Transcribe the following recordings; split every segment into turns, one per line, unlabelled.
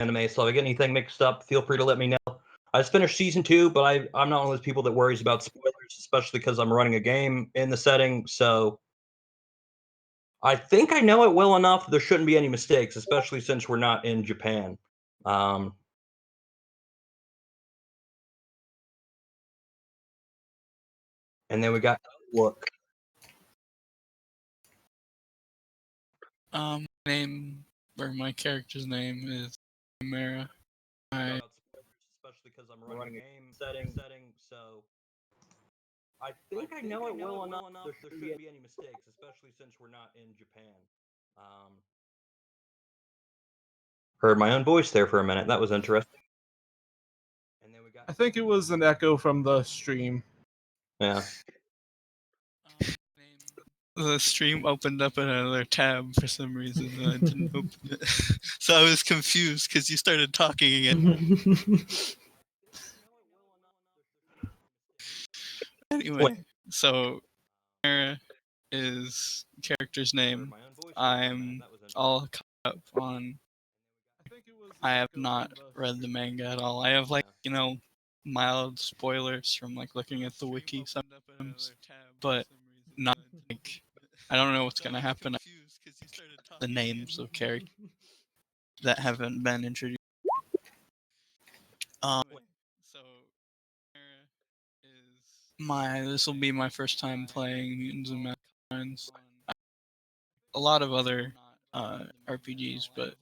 anime, so if I get anything mixed up, feel free to let me know. I just finished season 2, but I'm not one of those people that worries about spoilers, especially because I'm running a game in the setting. So I think I know it well enough. There shouldn't be any mistakes, especially since we're not in Japan. Um, and then we got Outlook.
My character's name is Chimera.
Especially because I'm running a game setting. So I think I know it well enough. There shouldn't be any mistakes, especially since we're not in Japan. Heard my own voice there for a minute. That was interesting. And then we got.
I think it was an echo from the stream.
Yeah.
The stream opened up another tab for some reason, and I didn't open it. So I was confused because you started talking again. Anyway, so Chimera is character's name. I'm all caught up on. I have not read the manga at all. I have mild spoilers from looking at the wiki sometimes, but not I don't know what's gonna happen. The names of characters that haven't been introduced. This will be my first time playing Mutants and Masterminds. A lot of other RPGs, but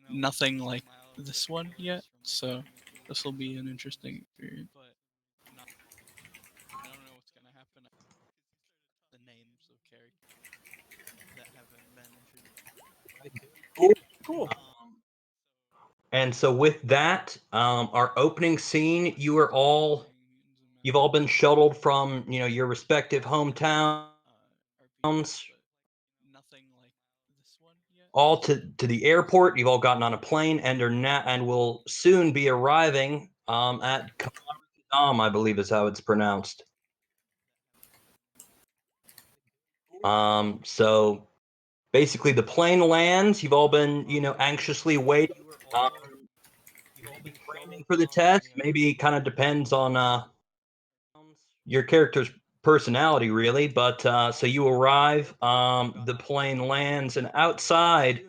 nothing like this one yet. So this will be an interesting experience. I don't know what's gonna happen. The names of characters that haven't been introduced.
Cool.
And so with that, our opening scene, you've all been shuttled from your respective hometowns, all to the airport. You've all gotten on a plane and will soon be arriving at Kadam, I believe is how it's pronounced. So basically the plane lands. You've all been anxiously waiting. You've all been training for the test. Maybe kind of depends on your character's personality, really. But so you arrive. The plane lands, and outside,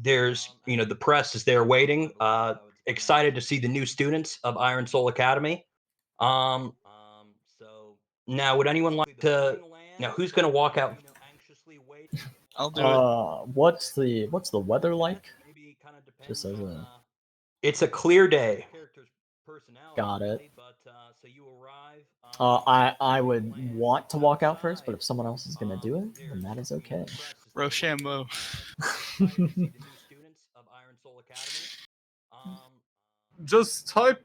there's the press is there waiting. Excited to see the new students of Iron Soul Academy. So now, would anyone like to? Now, who's going to walk out?
I'll do it.
What's the weather like? Just as a.
It's a clear day.
Got it. I would want to walk out first, but if someone else is gonna do it, then that is okay.
Rochambeau.
Just type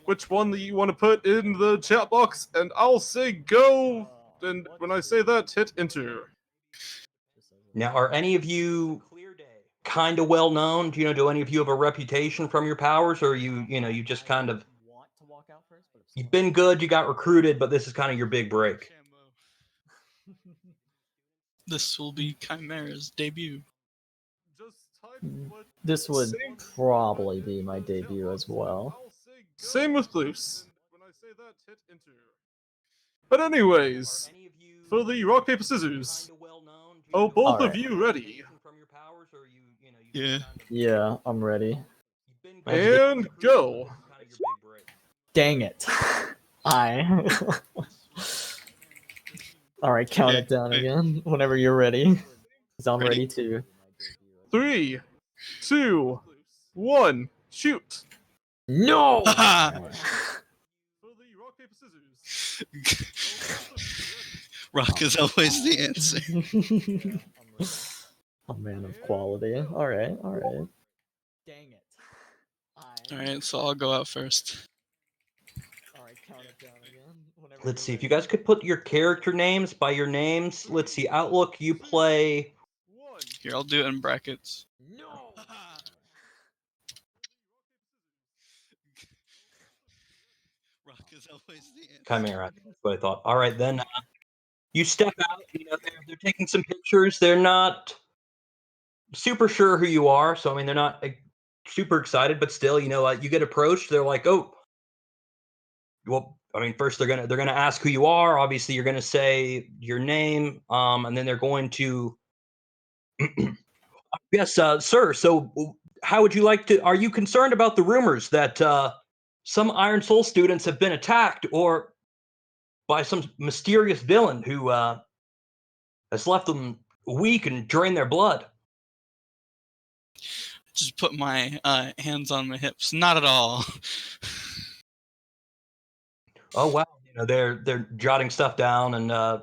which one that you want to put in the chat box, and I'll say go. And when I say that, hit enter.
Now, are any of you kind of well known? Do any of you have a reputation from your powers, or you just kind of you've been good, you got recruited, but this is kind of your big break?
This will be Chimera's debut.
This would probably be my debut as well.
Same with Loose. When I say that, hit enter. But anyways, for the rock, paper, scissors. Oh, both of you ready?
Yeah.
Yeah, I'm ready.
And go.
Dang it. Alright, count it down again whenever you're ready. Because I'm ready too.
3, 2, 1, shoot.
No!
For the rock, paper, scissors.
Rock is always the answer.
A man of quality. Alright. Dang it.
Alright, so I'll go out first.
Alright, count it down again.
Let's see if you guys could put your character names by your names. Let's see, Outlook, you play.
Here, I'll do it in brackets.
No!
Rock is always the answer.
Chimera. That's what I thought. All right, then you step out. They're taking some pictures. They're not super sure who you are, so I mean, they're not super excited, but still, you get approached. They're like, "Oh, well, I mean, first they're gonna ask who you are. Obviously, you're gonna say your name, and then they're going to, yes, sir. So, how would you like to? Are you concerned about the rumors that some Iron Soul students have been attacked or by some mysterious villain who has left them weak and drained their blood?"
Just put my hands on my hips. Not at all.
Oh wow, they're jotting stuff down, and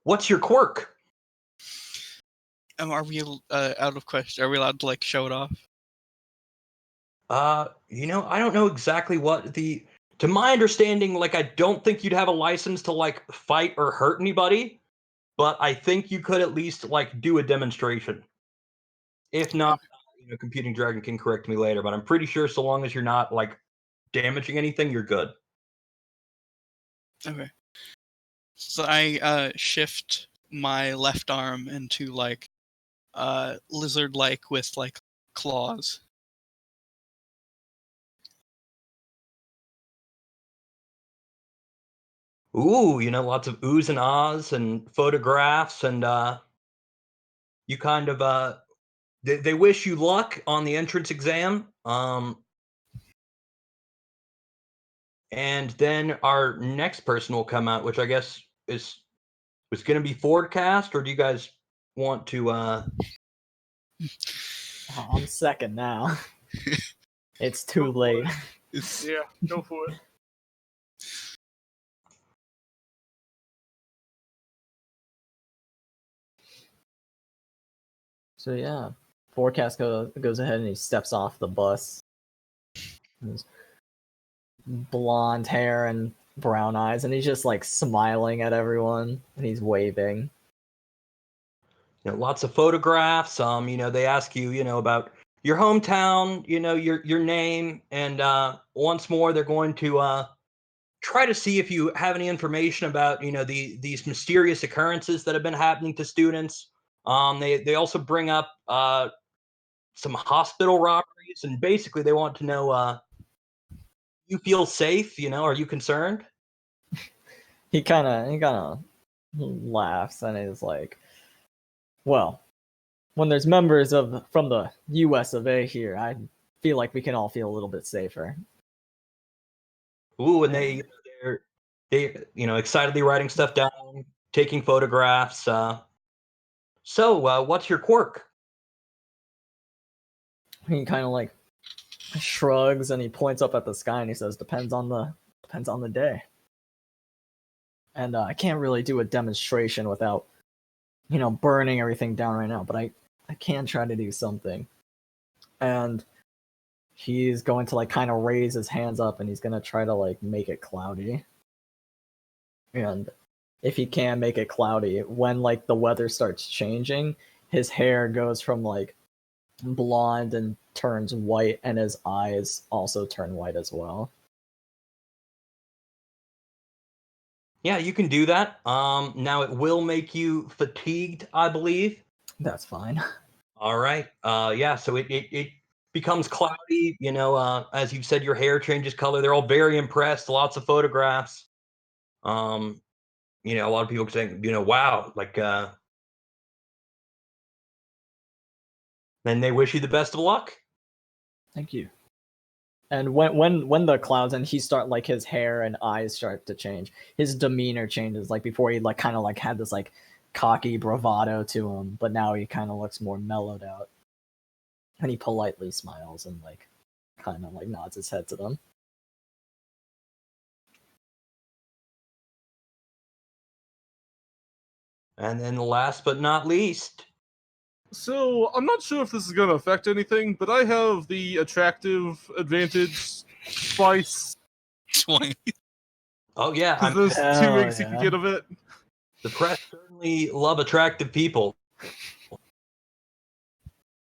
what's your quirk?
Are we out of question? Are we allowed to like show it off?
I don't know exactly what the. To my understanding, like I don't think you'd have a license to like fight or hurt anybody, but I think you could at least like do a demonstration. If not, Computing Dragon can correct me later, but I'm pretty sure so long as you're not like damaging anything, you're good.
Okay. So I shift my left arm into like lizard-like with like claws.
Ooh, lots of oohs and ahs and photographs, and you kind of they wish you luck on the entrance exam. And then our next person will come out, which I guess was going to be forecast, or do you guys want to?
I'm second now. It's too late.
Yeah, go for it.
So yeah, Forecast goes ahead and he steps off the bus. His blonde hair and brown eyes, and he's just like smiling at everyone, and he's waving.
Lots of photographs. They ask you, about your hometown, your name, and once more, they're going to try to see if you have any information about, these mysterious occurrences that have been happening to students. They also bring up some hospital robberies, and basically they want to know, you feel safe? Are you concerned?
He kind of laughs and is like, "Well, when there's members from the U.S. of A. here, I feel like we can all feel a little bit safer."
Ooh, and they're excitedly writing stuff down, taking photographs. So, what's your quirk?
He kind of like shrugs and he points up at the sky and he says, depends on the day." And I can't really do a demonstration without burning everything down right now, but I can try to do something. And he's going to like kind of raise his hands up and he's going to try to like make it cloudy. And if he can make it cloudy, when like the weather starts changing, his hair goes from like blonde and turns white, and his eyes also turn white as well.
Yeah, you can do that. Now it will make you fatigued, I believe.
That's fine.
All right. Yeah. So it becomes cloudy. As you've said, your hair changes color. They're all very impressed. Lots of photographs. A lot of people saying, wow, like. Then they wish you the best of luck.
Thank you. And when the clouds and he start like his hair and eyes start to change, his demeanor changes. Like before, he like kind of like had this like cocky bravado to him, but now he kind of looks more mellowed out. And he politely smiles and like kind of like nods his head to them.
And then last but not least.
So, I'm not sure if this is going to affect anything, but I have the attractive advantage twice.
20.
Oh yeah,
Because there's 2 eggs you can get of it.
The press certainly love attractive people.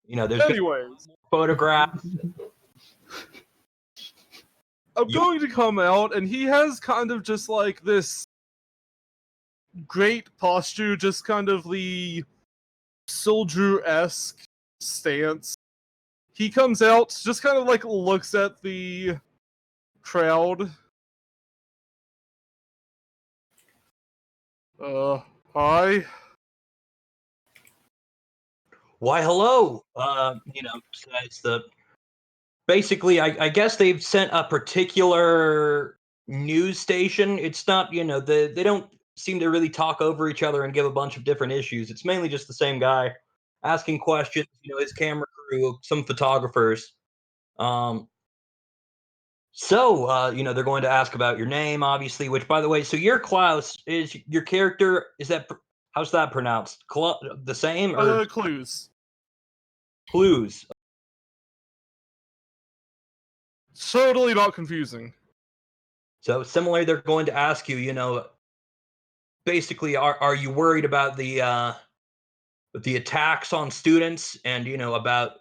There's
Anyways,
photographs.
I'm going to come out, and he has kind of just like this great posture, just kind of the soldier-esque stance. he comes out, just kind of like looks at the crowd. Hi.
Why, hello. So it's basically, I guess they've sent a particular news station. It's not, they don't seem to really talk over each other and give a bunch of different issues. It's mainly just the same guy asking questions, his camera crew, some photographers. They're going to ask about your name, obviously, which, by the way, so you're Klaus. Is your character, how's that pronounced? The same or
Clues.
Clues?
Totally not confusing.
So similarly, they're going to ask you, basically, are you worried about the attacks on students and about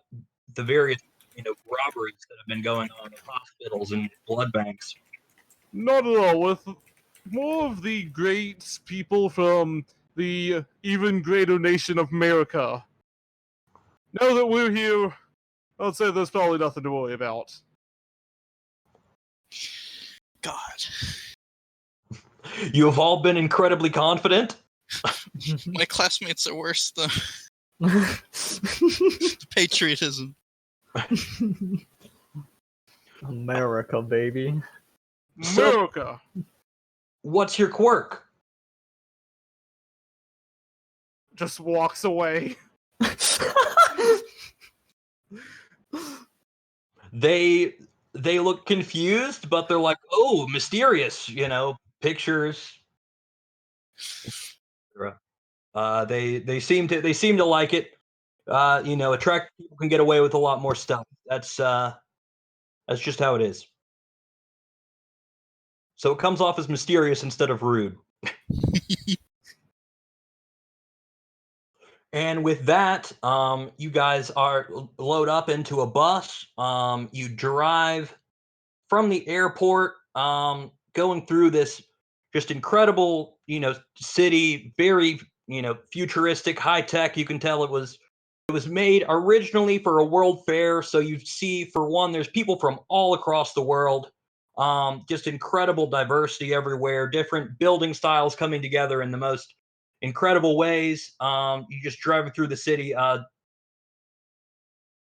the various robberies that have been going on in hospitals and blood banks?
Not at all. With more of the great people from the even greater nation of America. Now that we're here, I'd say there's probably nothing to worry about.
God.
You have all been incredibly confident.
My classmates are worse, though. Patriotism.
America, baby.
America!
What's your quirk?
Just walks away.
They look confused, but they're like, "Oh, mysterious," pictures. They seem to like it. Attractive people can get away with a lot more stuff. That's just how it is. So it comes off as mysterious instead of rude. And with that, you guys are load up into a bus. You drive from the airport, going through this just incredible, city, very, futuristic, high tech. You can tell it was made originally for a world fair. So you see, for one, there's people from all across the world. Just incredible diversity everywhere, different building styles coming together in the most incredible ways. You just driving through the city.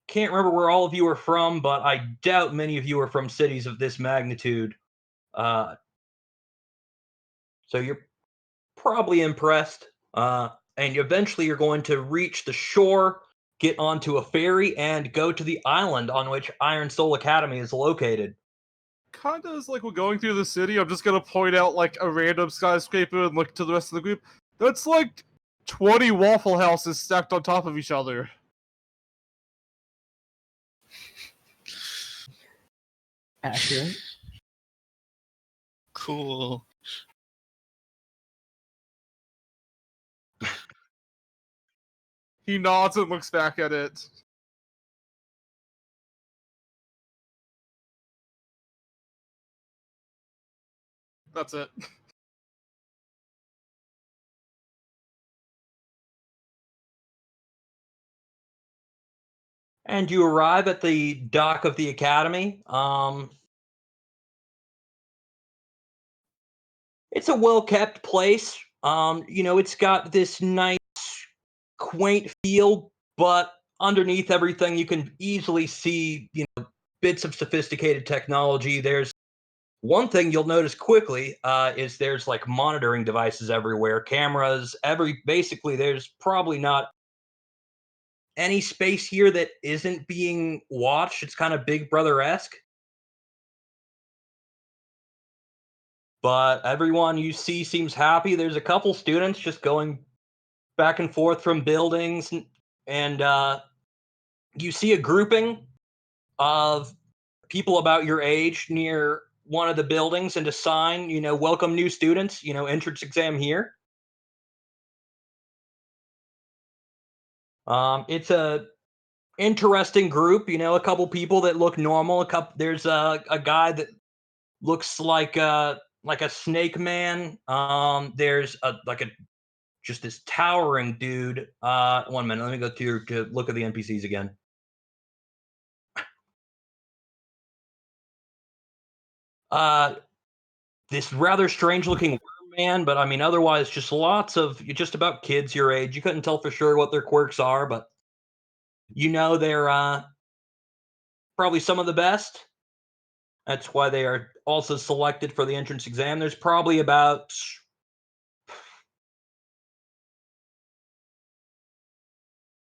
Can't remember where all of you are from, but I doubt many of you are from cities of this magnitude. So you're probably impressed. And eventually you're going to reach the shore, get onto a ferry, and go to the island on which Iron Soul Academy is located.
Kinda as like we're going through the city, I'm just gonna point out like a random skyscraper and look to the rest of the group. That's like 20 Waffle Houses stacked on top of each other.
Accurate.
Cool.
He nods and looks back at it. That's it.
And you arrive at the dock of the academy. It's a well-kept place. It's got this nice, quaint feel, but underneath everything, you can easily see, bits of sophisticated technology. There's one thing you'll notice quickly is there's like monitoring devices everywhere, cameras, basically there's probably not any space here that isn't being watched. It's kind of Big Brother-esque. But everyone you see seems happy. There's a couple students just going back and forth from buildings, and you see a grouping of people about your age near one of the buildings and a sign, welcome new students, entrance exam here. It's a interesting group, a couple people that look normal. There's a guy that looks like a snake man. There's just this towering dude. 1 minute, let me go to look at the NPCs again. This rather strange-looking worm man, but I mean, otherwise, just lots of just about kids your age. You couldn't tell for sure what their quirks are, but they're probably some of the best. That's why they are also selected for the entrance exam. There's probably about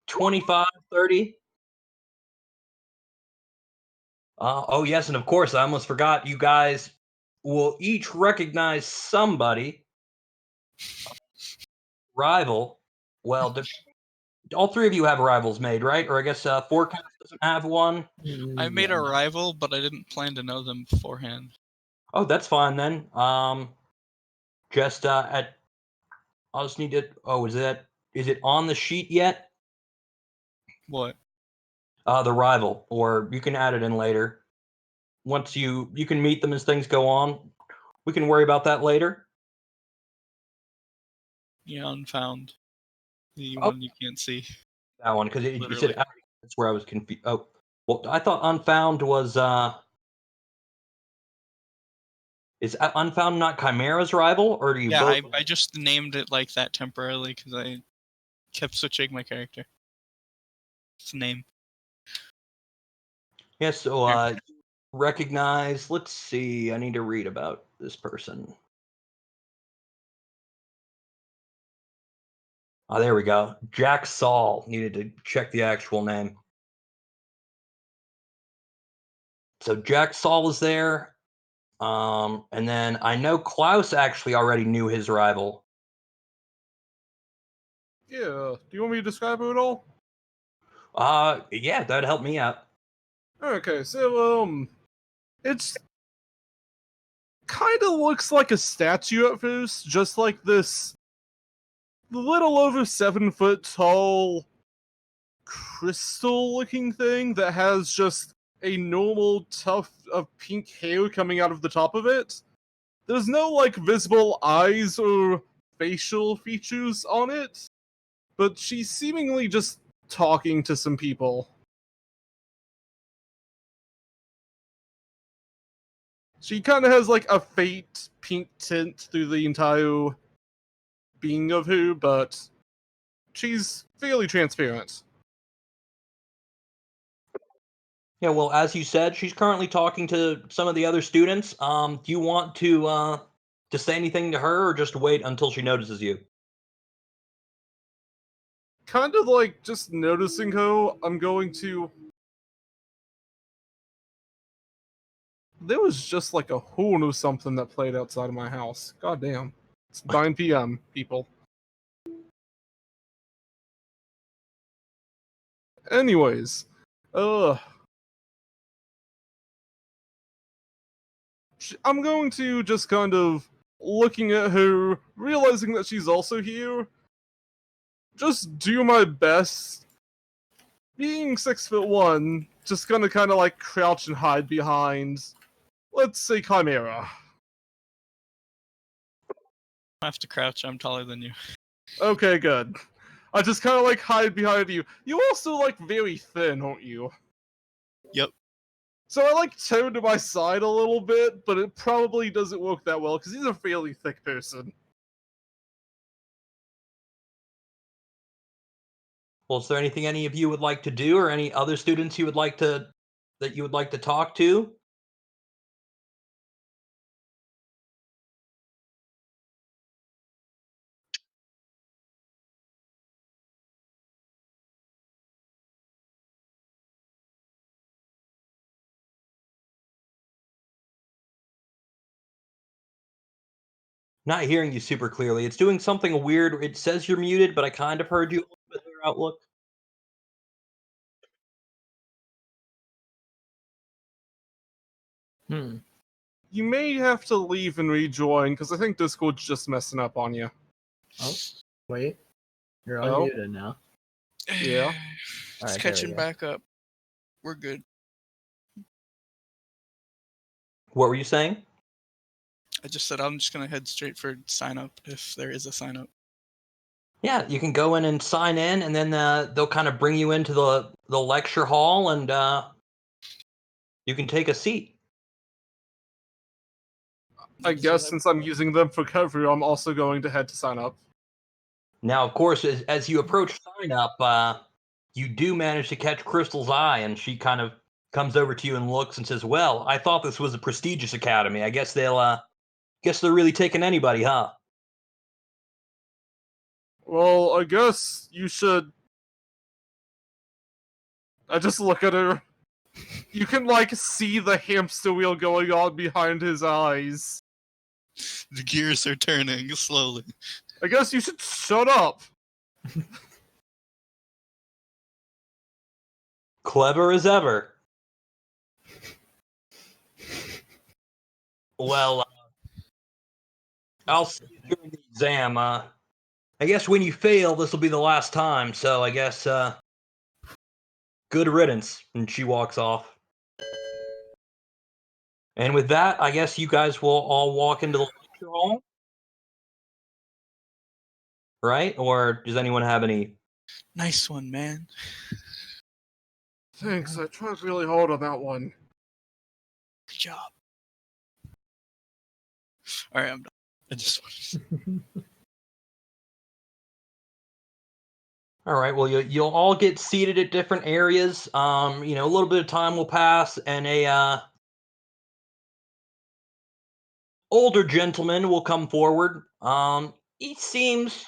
25, 30. Oh, yes, and of course, I almost forgot. You guys will each recognize somebody, rival. Well, all three of you have rivals made, right? Or I guess Forecast doesn't have one.
I made
Yeah.
a rival, but I didn't plan to know them beforehand.
Oh, that's fine then. Just at I'll just need to. Oh, is it on the sheet yet?
What?
The rival, or you can add it in later. Once you can meet them as things go on. We can worry about that later.
Yeah, unfound. The
Oh.
one you can't see.
That one, because you said
Literally.
that's where I was confused. Oh, well, I thought unfound was is unfound not Chimera's rival, or do you
Yeah,
both?
I just named it like that temporarily because I kept switching my character. It's name.
Yes. So
There.
recognize. Let's see. I need to read about this person. Oh, there we go. Jack Saul. Needed to check the actual name. So Jack Saul is there. And then I know Klaus actually already knew his rival.
Yeah. Do you want me to describe her at all?
Yeah, that'd help me out.
Okay, so it's kind of looks like a statue at first, just like this little over 7 foot tall crystal looking thing that has just a normal tuft of pink hair coming out of the top of it. There's no like visible eyes or facial features on it, but she's seemingly just talking to some people. She kind of has like a faint pink tint through the entire being of her, but she's fairly transparent.
Yeah, well, as you said, she's currently talking to some of the other students. Do you want to say anything to her, or just wait until she notices you?
Kind of like just noticing her, I'm going to. There was just like a horn or something that played outside of my house. God damn. It's 9 p.m., people. Anyways, I'm going to just kind of looking at her, realizing that she's also here, just do my best. Being 6'1", just gonna kind of like crouch and hide behind, let's say, Chimera.
I have to crouch. I'm taller than you.
Okay, good. I just kind of like hide behind you. You also like very thin, aren't you?
Yep.
So I like turn to my side a little bit, but it probably doesn't work that well because he's a fairly thick person.
Well, is there anything any of you would like to do, or any other students you would like to that you would like to talk to? Not hearing you super clearly. It's doing something weird. It says you're muted, but I kind of heard you a little bit in your Outlook.
You may have to leave and rejoin because I think Discord's just messing up on you.
Oh, wait. You're
Oh.
unmuted now.
Yeah.
It's
Alright, there we
catching
go.
back up. We're good.
What were you saying?
I just said I'm just gonna head straight for sign up if there is a sign up.
Yeah, you can go in and sign in, and then they'll kind of bring you into the lecture hall, and you can take a seat.
I guess since I'm using them for cover, I'm also going to head to sign up.
Now, of course, as you approach sign up, you do manage to catch Crystal's eye, and she kind of comes over to you and looks and says, "Well, I thought this was a prestigious academy. I guess they're really taking anybody, huh?"
Well, I guess you should. I just look at her. You can, see the hamster wheel going on behind his eyes.
The gears are turning slowly.
I guess you should shut up.
Clever as ever. Well, I'll see you during the exam. I guess when you fail, this will be the last time. So I guess good riddance. And she walks off. And with that, I guess you guys will all walk into the lecture hall, right? Or does anyone have any?
Nice one, man.
Thanks, I tried really hard on that one.
Good job. Alright, I'm done. I just want to...
All right. Well, you'll all get seated at different areas. A little bit of time will pass, and a older gentleman will come forward. He seems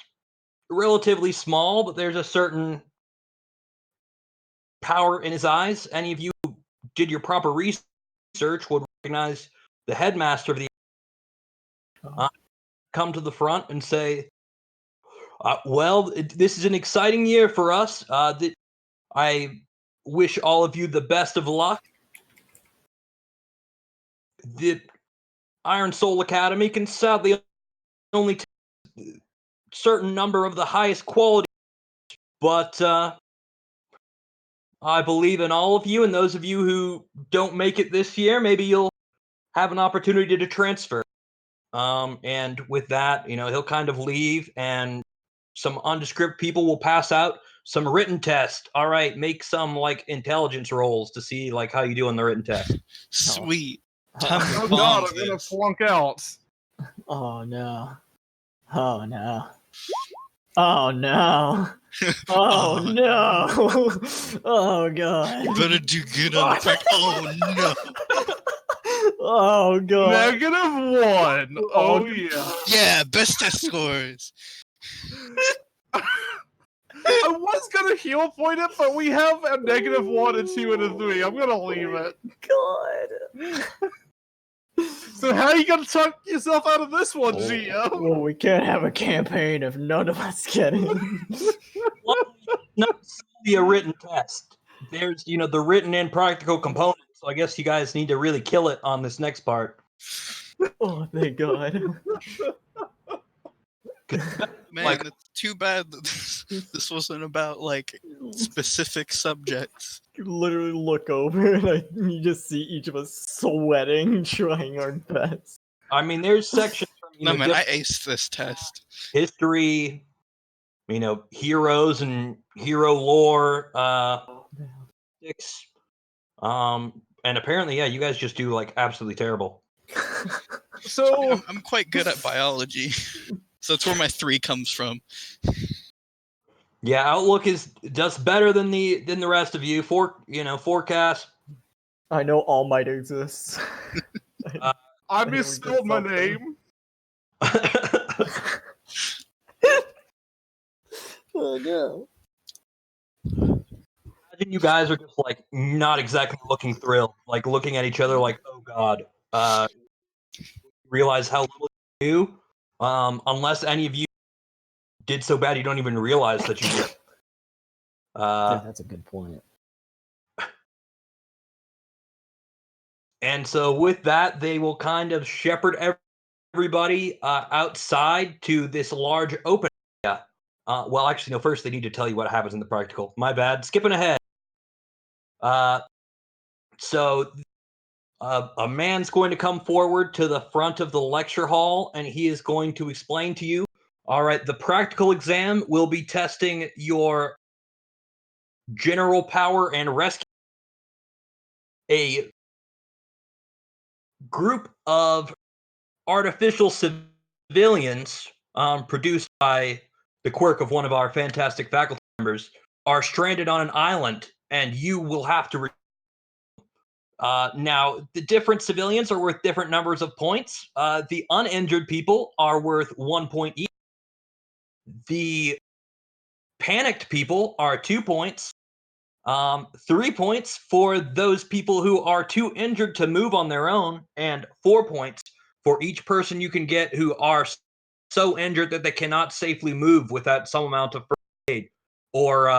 relatively small, but there's a certain power in his eyes. Any of you who did your proper research would recognize the headmaster of the come to the front and say, this is an exciting year for us. I wish all of you the best of luck. The Iron Soul Academy can sadly only take a certain number of the highest quality, but I believe in all of you, and those of you who don't make it this year, maybe you'll have an opportunity to transfer. And with that, he'll kind of leave, and some undescript people will pass out some written test. All right, make some intelligence rolls to see how you do on the written test.
Sweet.
Oh god, I'm gonna flunk out.
Oh no. Oh no. Oh no. Oh no. Oh god.
You better do good on the fact. Oh no.
Oh god.
-1. Oh yeah.
Yeah, best test scores.
I was gonna heal point it, but we have a -1, a 2, and a 3. I'm gonna leave it.
God.
So how are you gonna talk yourself out of this one, GM?
Well, we can't have a campaign if none of us get in.
Not solely a written test. There's, the written and practical components. So I guess you guys need to really kill it on this next part.
Oh, thank God.
Man, it's too bad that this wasn't about specific subjects.
You literally look over and you just see each of us sweating, trying our best.
I mean, there's sections from
No, man, I aced this test.
History, heroes and hero lore, and apparently, yeah, you guys just do absolutely terrible.
So
I'm quite good at biology, so that's where my 3 comes from.
Yeah, Outlook does better than the rest of you. Forecast.
I know All Might exists.
I misspelled my name.
Oh no.
Imagine you guys are just not exactly looking thrilled, looking at each other oh god. Realize how little you do. Unless any of you did so bad you don't even realize that you did.
Yeah, that's a good point.
And so with that, they will kind of shepherd everybody outside to this large open area. Well, actually, no, first they need to tell you what happens in the practical. My bad. Skipping ahead. So a man's going to come forward to the front of the lecture hall, and he is going to explain to you, all right, the practical exam will be testing your general power and rescue. A group of artificial civilians produced by the quirk of one of our fantastic faculty members are stranded on an island, and you will have to. Now, the different civilians are worth different numbers of points. The uninjured people are worth 1 point each. The panicked people are 2 points. 3 points for those people who are too injured to move on their own, and 4 points for each person you can get who are so injured that they cannot safely move without some amount of first aid or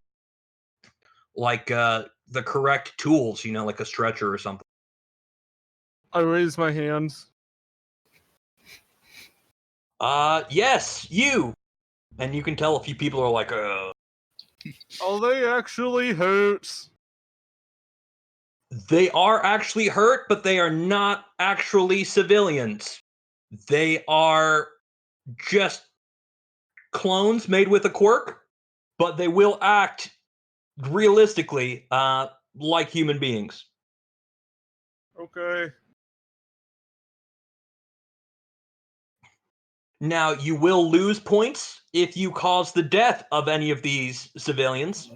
the correct tools, like a stretcher or something.
I raise my hand.
Yes, you. And you can tell a few people are like,
Oh, they actually hurt.
They are actually hurt, but they are not actually civilians. They are just clones made with a quirk, but they will act realistically like human beings.
Okay.
Now, you will lose points if you cause the death of any of these civilians.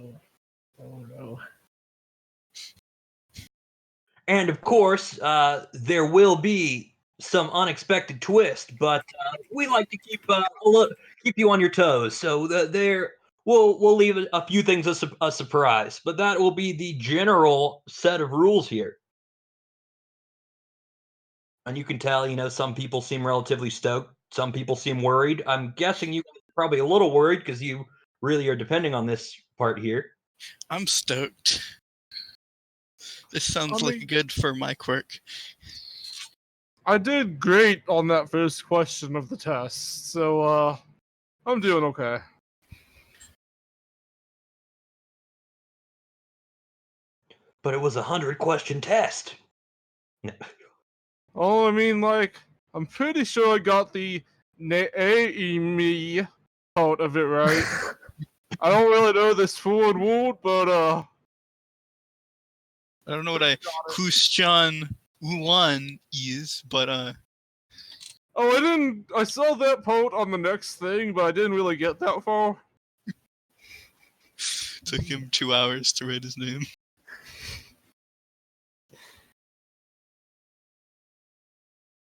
Oh no.
And of course, there will be some unexpected twist, but we like to keep you on your toes. So we'll leave a few things a surprise, but that will be the general set of rules here. And you can tell, some people seem relatively stoked. Some people seem worried. I'm guessing you guys are probably a little worried because you really are depending on this part here.
I'm stoked. This sounds like good for my quirk.
I did great on that first question of the test, so I'm doing okay.
But it was a 100-question test.
Oh, I mean, I'm pretty sure I got the me part of it right. I don't really know this forward word, but
I don't know what a Huschan Wuan is, but
Oh, I saw that part on the next thing, but I didn't really get that far.
took him 2 hours to write his name.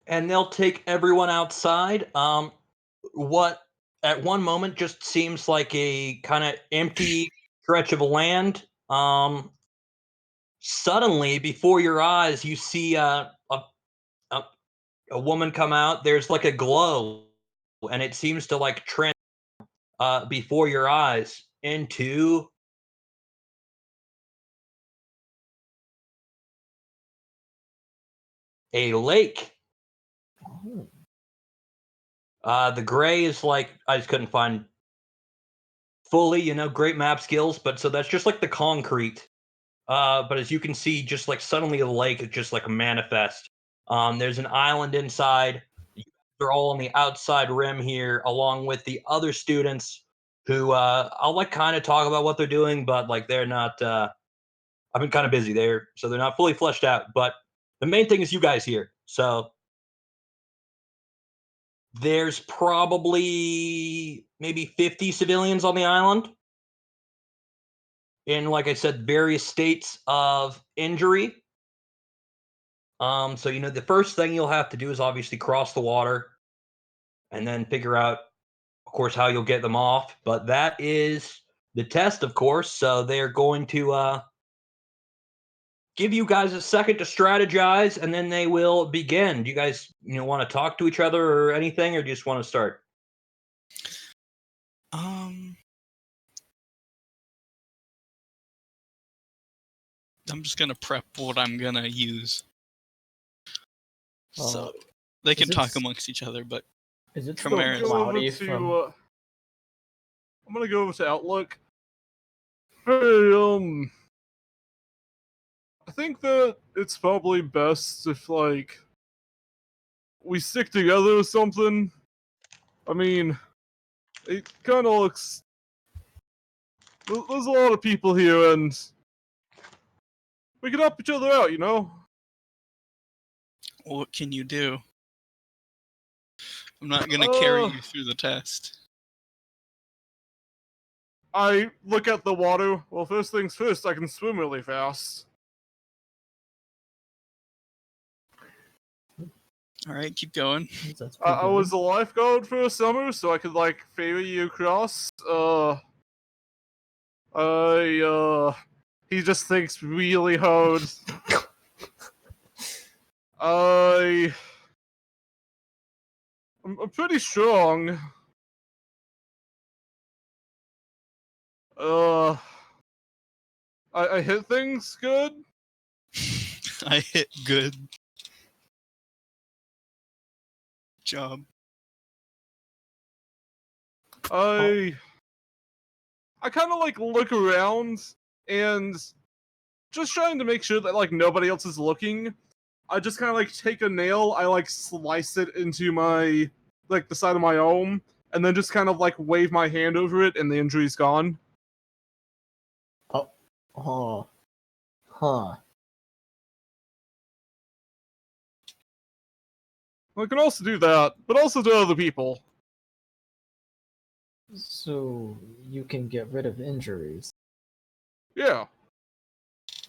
And they'll take everyone outside. What at one moment just seems like a kind of empty stretch of land. Suddenly, before your eyes, you see a woman come out. There's like a glow, and it seems to like trend before your eyes into a lake. The gray is like I just couldn't find fully, great map skills, but so that's just like the concrete. But as you can see, just like suddenly the lake is just like manifest. There's an island inside. They're all on the outside rim here, along with the other students who I'll like kind of talk about what they're doing, but like they're not. I've been kind of busy there, so they're not fully fleshed out. But the main thing is you guys here. So there's probably maybe 50 civilians on the island in, like I said, various states of injury. So the first thing you'll have to do is obviously cross the water and then figure out, of course, how you'll get them off. But that is the test, of course. So they're going to give you guys a second to strategize, and then they will begin. Do you guys, want to talk to each other or anything, or do you just want to start?
I'm just gonna prep what I'm gonna use. So they can talk amongst each other, but
Is it
from
still
Aaron's-
cloudy
I'm gonna go over to Outlook. Hey, I think that it's probably best if we stick together or something. I mean, it kind of looks. There's a lot of people here, and we can help each other out,
What can you do? I'm not gonna carry you through the test.
I look at the water. Well, first things first, I can swim really fast.
All right, keep going.
That's pretty
I
good.
was a lifeguard for a summer, so I could like ferry you across. He just thinks really hard. I'm pretty strong. I hit things good.
I hit good. Job.
I kind of like look around and just trying to make sure that like nobody else is looking. I just kind of like take a nail, I like slice it into my like the side of my arm, and then just kind of like wave my hand over it, and the injury's gone.
Oh, huh.
I can also do that, but also to other people.
So you can get rid of injuries,
Yeah.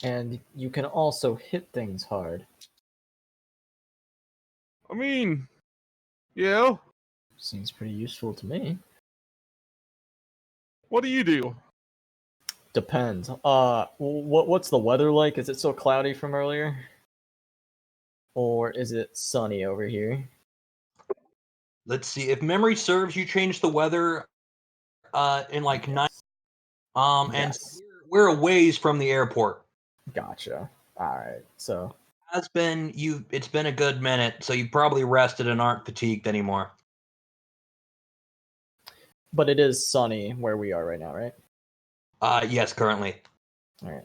and you can also hit things hard.
I mean, yeah.
Seems pretty useful to me.
What do you do?
Depends. What's the weather like? Is it still cloudy from earlier? Or is it sunny over here?
Let's see. If memory serves, you changed the weather in like
Yes.
and
Yes.
we're a ways from the airport.
Gotcha. Alright, so
It's been a good minute, so you probably rested and aren't fatigued anymore.
but it is sunny where we are right now, right?
Yes, currently.
Alright.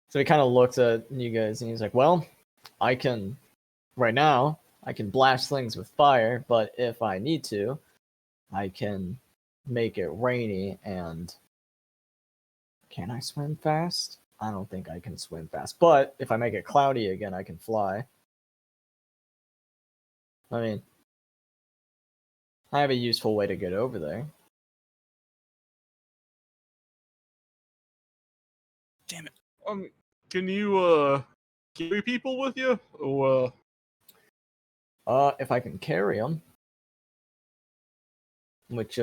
So he kind of looks at you guys and he's like, well, I can right now, I can blast things with fire, but if I need to, I can make it rainy and can I swim fast? I don't think I can swim fast. But if I make it cloudy again, I can fly. I mean, I have a useful way to get over there.
Damn it.
Can you carry people with you? Or
If I can carry them, which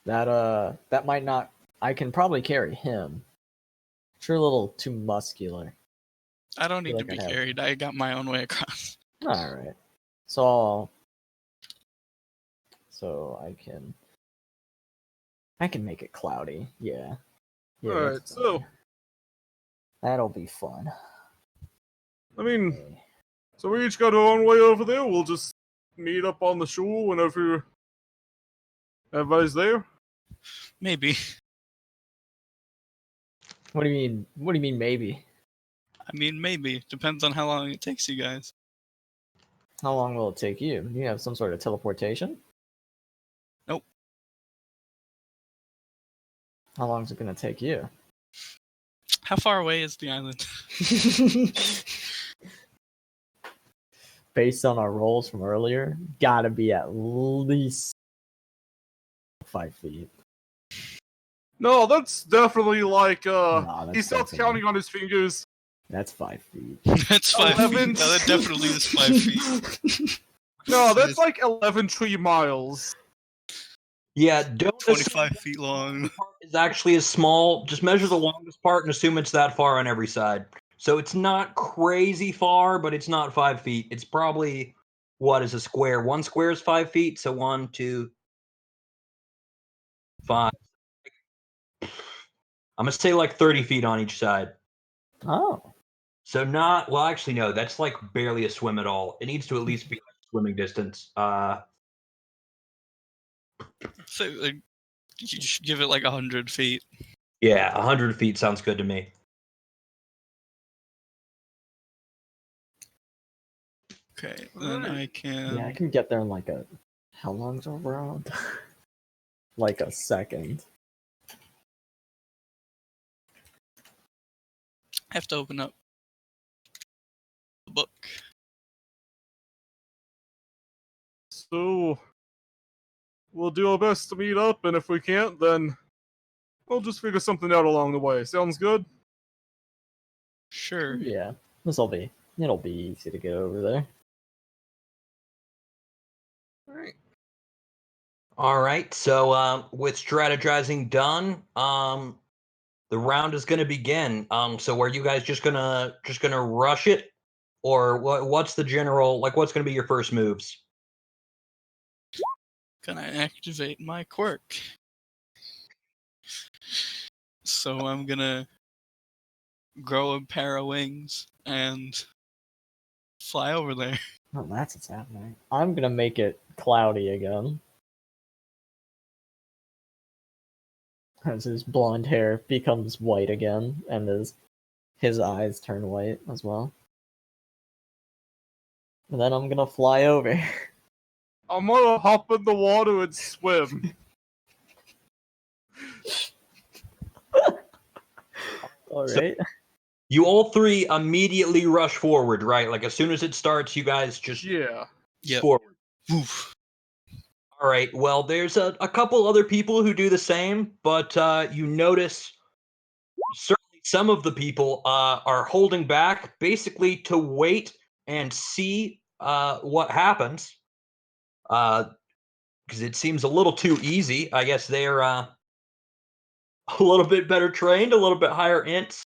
that might not. I can probably carry him. Sure, a little too muscular.
I don't need
Feel
to
like
be
I'd have-
carried. I got my own way across.
All right, so I can make it cloudy. Yeah.
Alright,
that's
so
fine. That'll be fun.
I mean,
Okay.
so we each got our own way over there. We'll just meet up on the shore whenever everybody's there.
Maybe.
What do you mean? What do you mean? Maybe.
I mean, maybe. Depends on how long it takes you guys.
How long will it take you? You have some sort of teleportation?
Nope.
How long is it gonna take you?
How far away is the island?
Based on our rolls from earlier, gotta be at least 5 feet.
No, that's definitely like
Nah, that's
he starts
definitely-
counting on his fingers.
That's 5 feet.
That's 5
11.
feet. No, that definitely is 5 feet.
No, that's like 11 tree miles.
Yeah, don't assume
25 feet long.
it's actually as small. Just measure the longest part and assume it's that far on every side. So it's not crazy far, but it's not 5 feet. It's probably what is a square? One square is 5 feet. So 1, 2, 5. I'm gonna say like 30 feet on each side.
Oh.
So not well. Actually, no. That's like barely a swim at all. It needs to at least be swimming distance.
So, like, you should give it like 100 feet.
Yeah, 100 feet sounds good to me.
Okay, then I can.
Yeah, I can get there in like a. How long's a round? Like a second.
I have to open up the book.
So we'll do our best to meet up, and if we can't, then we'll just figure something out along the way. Sounds good?
Sure.
Yeah, it'll be easy to get over there.
Alright.
All right. So with strategizing done, the round is going to begin. So are you guys just gonna rush it, or what's the general like? What's going to be your first moves?
Can I activate my quirk? So I'm gonna grow a pair of wings and fly over there.
Oh, that's what's happening. I'm gonna make it cloudy again. As his blonde hair becomes white again, and his eyes turn white as well. And then I'm gonna fly over.
I'm gonna hop in the water and swim.
Alright.
You all three immediately rush forward, right? Like as soon as it starts, you guys just
Yeah.
Yep.
forward.
Oof.
All right. Well, there's a couple other people who do the same, but you notice certainly some of the people are holding back, basically to wait and see what happens, because it seems a little too easy. I guess they're a little bit better trained, a little bit higher ints.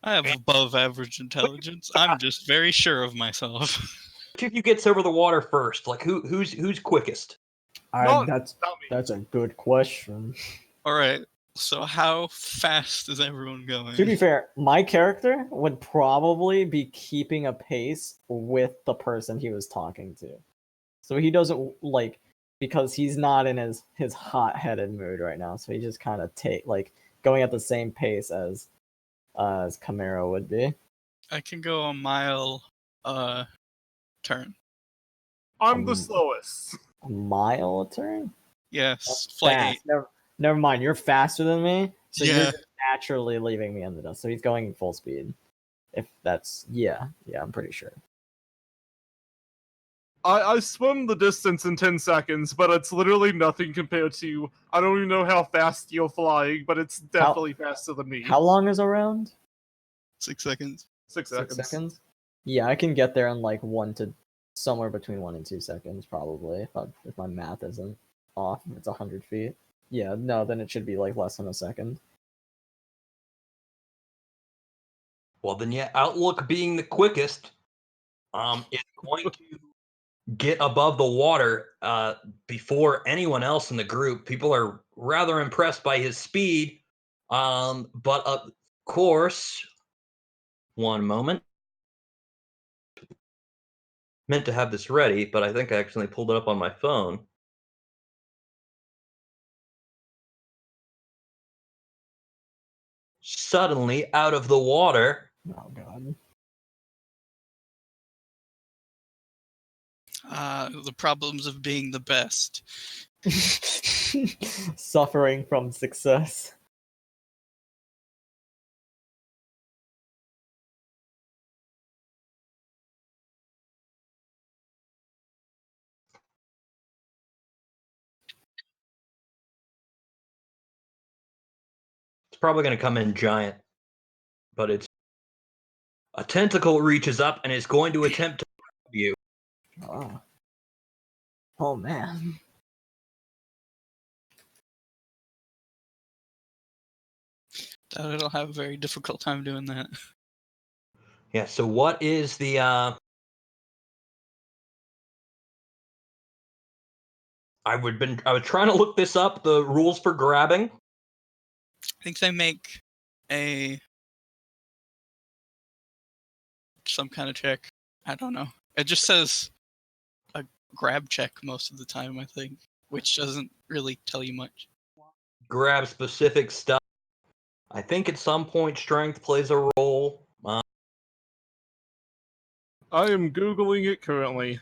I have above average intelligence. I'm just very sure of myself.
Which of you gets over the water first? Like who's quickest?
Not me.
That's a good question.
Alright, so how fast is everyone going?
To be fair, my character would probably be keeping a pace with the person he was talking to. So he doesn't like because he's not in his hot-headed mood right now. So he just kind of going at the same pace as Camaro would be.
I can go a mile turn.
I'm the slowest.
A mile a turn?
Yes, flight
Fast.
8.
Never mind. You're faster than me, so you're
Yeah.
just naturally leaving me in the dust. So he's going full speed. If that's yeah, I'm pretty sure.
I swim the distance in 10 seconds, but it's literally nothing compared to. I don't even know how fast you're flying, but it's definitely faster than me.
How long is a round?
6 seconds.
6
6
seconds.
seconds? Yeah, I can get there in like somewhere between 1 and 2 seconds, probably. If my math isn't off, if it's 100 feet. Yeah, no, then it should be like less than a second.
Well, then yeah, Outlook being the quickest, is going to get above the water before anyone else in the group. People are rather impressed by his speed, but of course, one moment. Meant to have this ready, but I think I accidentally pulled it up on my phone. Suddenly, out of the water,
Oh god.
The problems of being the best.
Suffering from success.
it's probably going to come in giant, but it's a tentacle reaches up and is going to attempt to grab you.
Oh man.
Doubt it'll have a very difficult time doing that.
Yeah, so what is the I was trying to look this up, the rules for grabbing.
I think they make some kind of check. I don't know. It just says a grab check most of the time, I think, which doesn't really tell you much.
Grab specific stuff. I think at some point strength plays a role.
I am Googling it currently.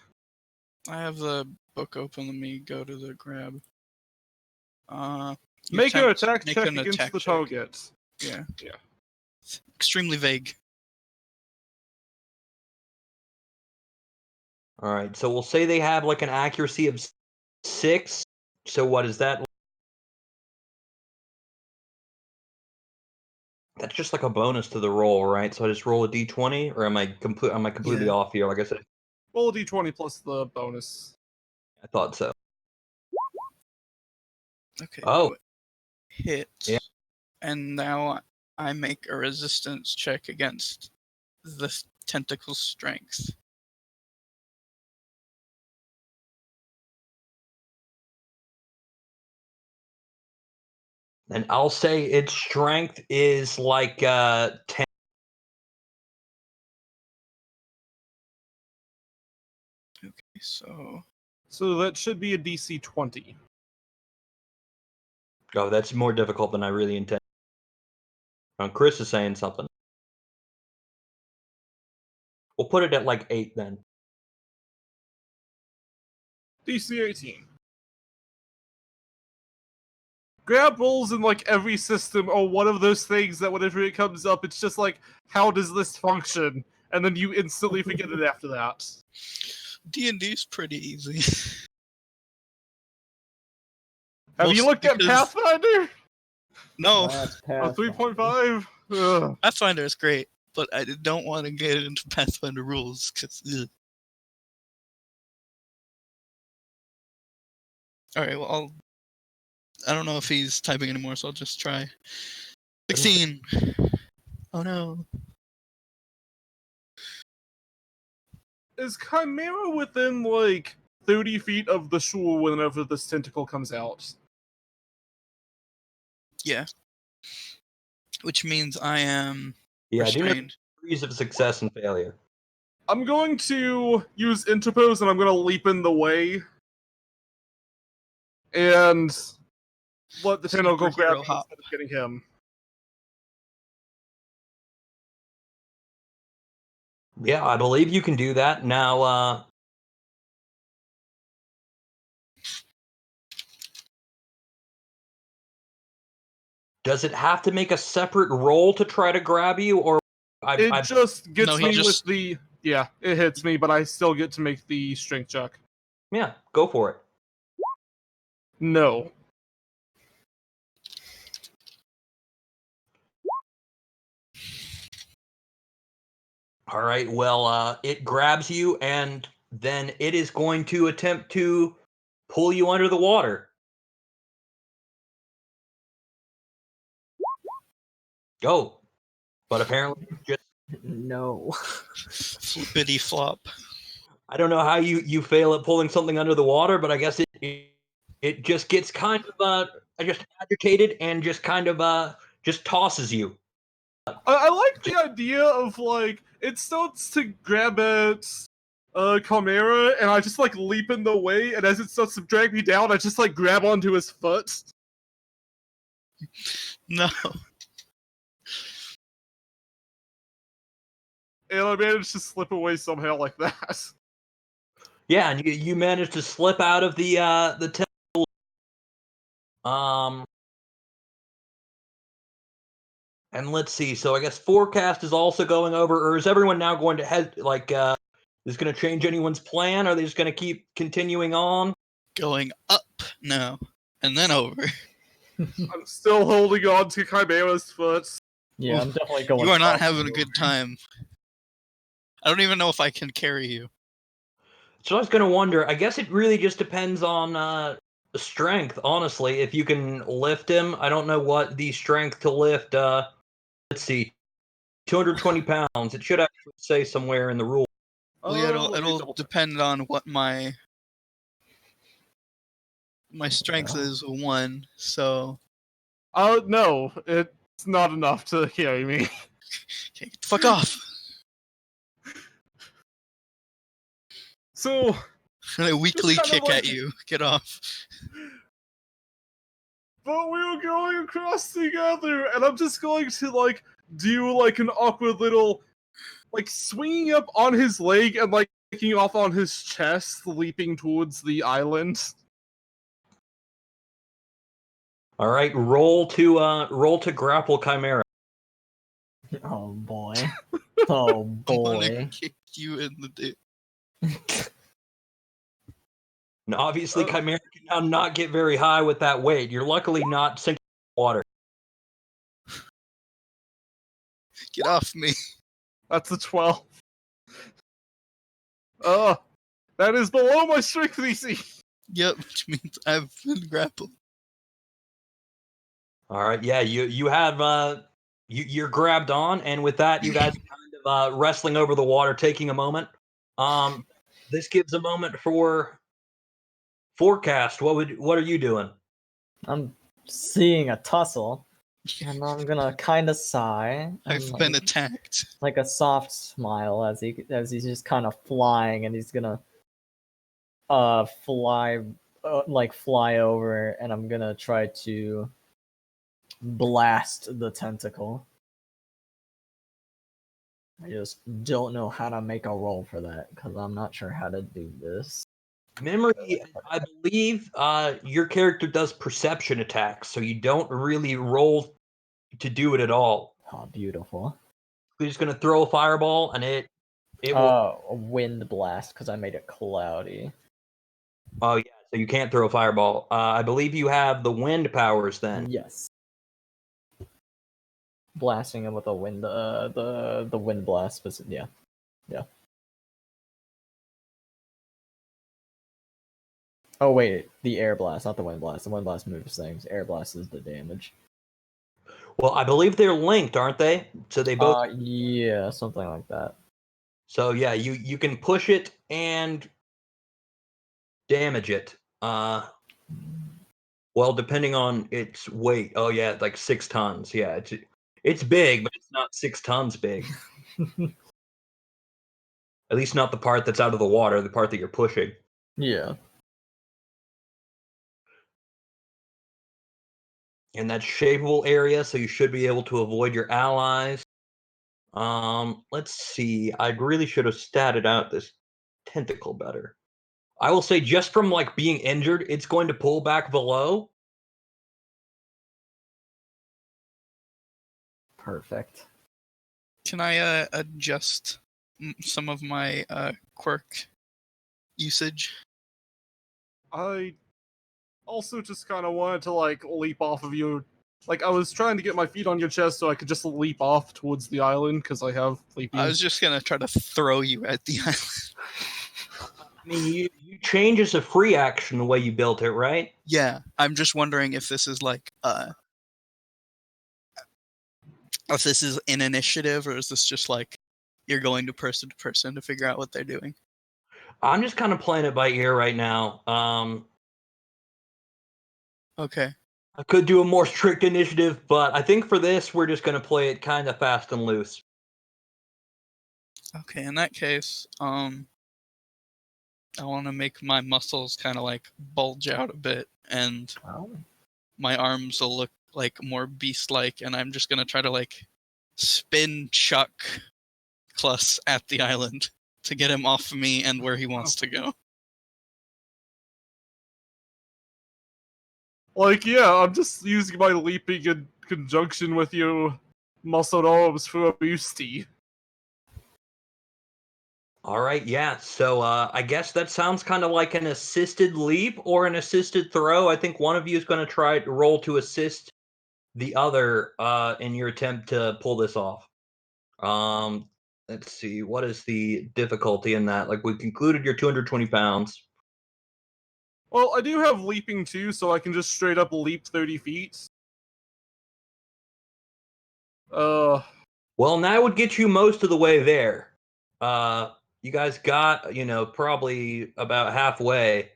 I have the book open. Let me go to the grab.
Make an attack
make
check
an
against
attack
the
check.
target.
Yeah.
Yeah.
It's extremely vague.
All right, so we'll say they have like an accuracy of 6. So what is that? That's just like a bonus to the roll, right? So I just roll a d20, or am I completely
Yeah.
off here? Like I said,
Roll a d20 plus the bonus.
I thought so.
Okay.
Oh,
Hit.
Yeah.
And now I make a resistance check against the tentacle strength.
and I'll say its strength is like 10.
Okay, so
So that should be a DC 20.
Oh, that's more difficult than I really intended. Chris is saying something. We'll put it at like 8 then.
DC 18. Grapples in like every system are one of those things that whenever it comes up, it's just like, how does this function? And then you instantly forget it after that.
D&D's pretty easy.
Have you
Mostly
looked at
because-
Pathfinder?
No,
That's
Oh,
Pathfinder.
3.5? Ugh.
Pathfinder is great, but I don't want to get into Pathfinder rules because. All right, well, I don't know if he's typing anymore, so I'll just try. 16. Oh no.
Is Chimera within like 30 feet of the shore whenever this tentacle comes out?
Yeah. Which means I am
Yeah, I do know
restrained.
degrees of success and failure.
I'm going to use interpose and I'm going to leap in the way. And let the tentacle
Superhero
grab me
hop.
instead of getting him.
Yeah, I believe you can do that. Now, does it have to make a separate roll to try to grab you, or
It just gets
No, he
me
just-
with the... Yeah, it hits me, but I still get to make the strength check.
yeah, go for it.
No.
All right, well, it grabs you, and then it is going to attempt to pull you under the water. Go. But apparently, just
No.
Flippity flop.
I don't know how you fail at pulling something under the water, but I guess it just gets kind of just agitated and just kind of just tosses you.
I like the idea of, like, it starts to grab at Chimera, and I just, like, leap in the way, and as it starts to drag me down, I just, like, grab onto his foot.
No.
And I manage to slip away somehow like that.
Yeah, and you manage to slip out of the temple. And let's see. So I guess forecast is also going over, or is everyone now going to head is going to change anyone's plan? Or are they just going to keep continuing on?
Going up now. And then over.
I'm still holding on to Chimera's foot.
Yeah, I'm definitely going.
You are not
up.
having a good time. I don't even know if I can carry you.
So I was going to wonder. I guess it really just depends on strength. Honestly, if you can lift him, I don't know what the strength to lift. Let's see, 220 pounds. It should actually say somewhere in the rule.
Well, yeah,
let me
it'll
double check.
depend on what my strength is 1, so
No, it's not enough to carry me.
okay, fuck off.
So,
And I weakly
kind of
kick
like-
at you. Get off.
but we were going across together, and I'm just going to, like, do, like, an awkward little, like, swinging up on his leg and, like, taking off on his chest, leaping towards the island.
All right, roll to grapple Chimera.
Oh boy. Oh
I'm gonna
boy.
kick you in the dick.
And obviously, Chimera can now not get very high with that weight. You're luckily not sinking water.
Get off me.
That's a 12. That is below my strength DC.
Yep, which means I've been grappled.
All right, yeah, you have you're grabbed on, and with that, you guys are kind of wrestling over the water, taking a moment. This gives a moment for forecast. What are you doing?
I'm seeing a tussle, and I'm gonna kind of sigh.
I've
and,
been attacked.
like a soft smile as he's just kind of flying, and he's gonna fly fly over, and I'm gonna try to blast the tentacle. I just don't know how to make a roll for that because I'm not sure how to do this.
Memory, I believe your character does perception attacks, so you don't really roll to do it at all.
Oh, beautiful.
We're just gonna throw a fireball, and it will.
A wind blast because I made it cloudy.
Oh yeah, so you can't throw a fireball. I believe you have the wind powers then.
Yes. Blasting him with a wind, the wind blast, yeah. Oh wait, the air blast, not the wind blast. The wind blast moves things. Air blast is the damage.
Well, I believe they're linked, aren't they? So they both.
Yeah, something like that.
So yeah, you can push it and damage it. Well, depending on its weight. Oh yeah, like 6 tons. Yeah, it's big, but it's not 6 tons big. At least not the part that's out of the water, the part that you're pushing.
Yeah.
And that's shapeable area, so you should be able to avoid your allies. Let's see. I really should have statted out this tentacle better. I will say, just from like being injured, it's going to pull back below.
Perfect.
Can I adjust some of my quirk usage?
I also just kind of wanted to like leap off of you. Like I was trying to get my feet on your chest so I could just leap off towards the island because I have leaping.
I was just gonna try to throw you at the island.
I mean, you change as a free action the way you built it, right?
Yeah, I'm just wondering if this is like if this is an initiative or is this just like you're going to person to figure out what they're doing?
I'm just kind of playing it by ear right now.
Okay.
I could do a more strict initiative, but I think for this, we're just going to play it kind of fast and loose.
Okay, in that case, I want to make my muscles kind of like bulge out a bit, and my arms will look like more beast-like, and I'm just gonna try to like spin Chuck Cluss at the island to get him off of me and where he wants to go.
Like, yeah, I'm just using my leaping in conjunction with your muscled arms for a boosty.
All right, yeah. So I guess that sounds kind of like an assisted leap or an assisted throw. I think one of you is going to try to roll to assist the other in your attempt to pull this off. Let's see. What is the difficulty in that? Like we concluded, you're 220 pounds.
Well, I do have leaping too, so I can just straight up leap 30 feet.
Well, and that would get you most of the way there. You guys got, probably about halfway.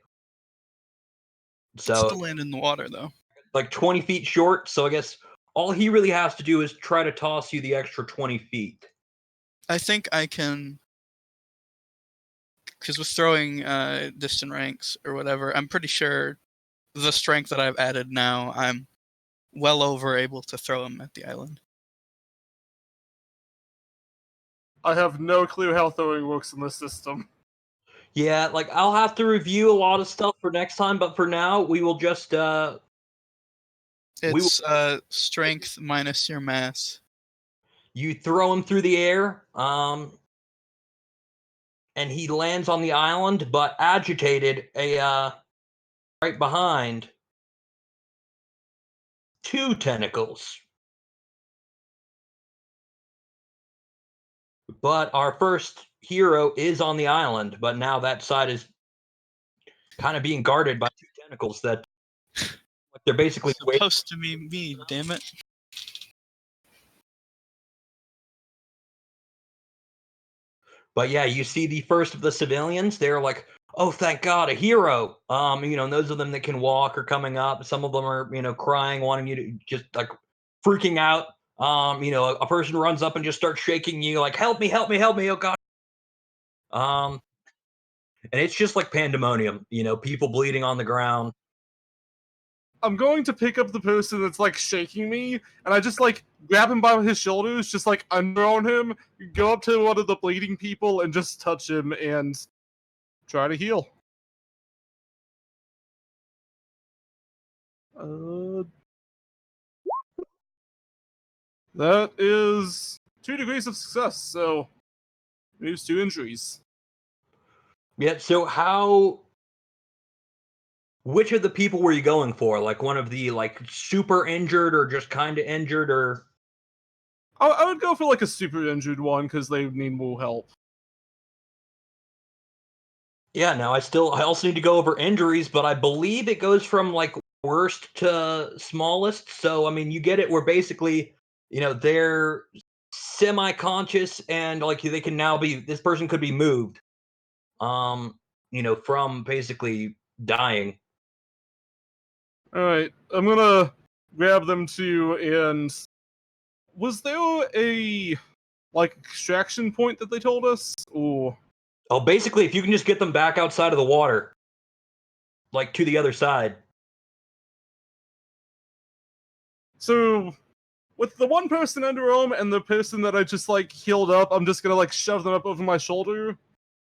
So
Still land in the water though.
like 20 feet short. So I guess all he really has to do is try to toss you the extra 20 feet.
I think I can, because with throwing distant ranks or whatever, I'm pretty sure the strength that I've added now, I'm well over able to throw him at the island.
I have no clue how throwing works in this system.
Yeah, like I'll have to review a lot of stuff for next time, but for now we will just
It's strength minus your mass.
you throw him through the air, and he lands on the island, but agitated right behind 2 tentacles. But our first hero is on the island, but now that side is kind of being guarded by 2 tentacles that they're basically waiting.
Supposed to be me, damn it.
But yeah, you see the first of the civilians. They're like, "Oh, thank God, a hero!" And those of them that can walk are coming up. Some of them are, crying, wanting you to just like freaking out. A person runs up and just starts shaking you, like, "Help me! Help me! Help me! Oh God!" And it's just like pandemonium. People bleeding on the ground.
I'm going to pick up the person that's like shaking me, and I just like grab him by his shoulders, just like underarm him, go up to one of the bleeding people, and just touch him and try to heal. That is 2 degrees of success, so moves 2 injuries.
Yeah. So which of the people were you going for? Like one of the like super injured, or just kind of injured, or?
I would go for like a super injured one because they need more help.
Yeah, no, I also need to go over injuries, but I believe it goes from like worst to smallest. So I mean, you get it where basically, they're semi-conscious and like they can now this person could be moved. From basically dying.
All right, I'm gonna grab them too. And was there a like extraction point that they told us? Or
Oh, basically, if you can just get them back outside of the water, like to the other side.
so with the one person underarm and the person that I just like healed up, I'm just gonna like shove them up over my shoulder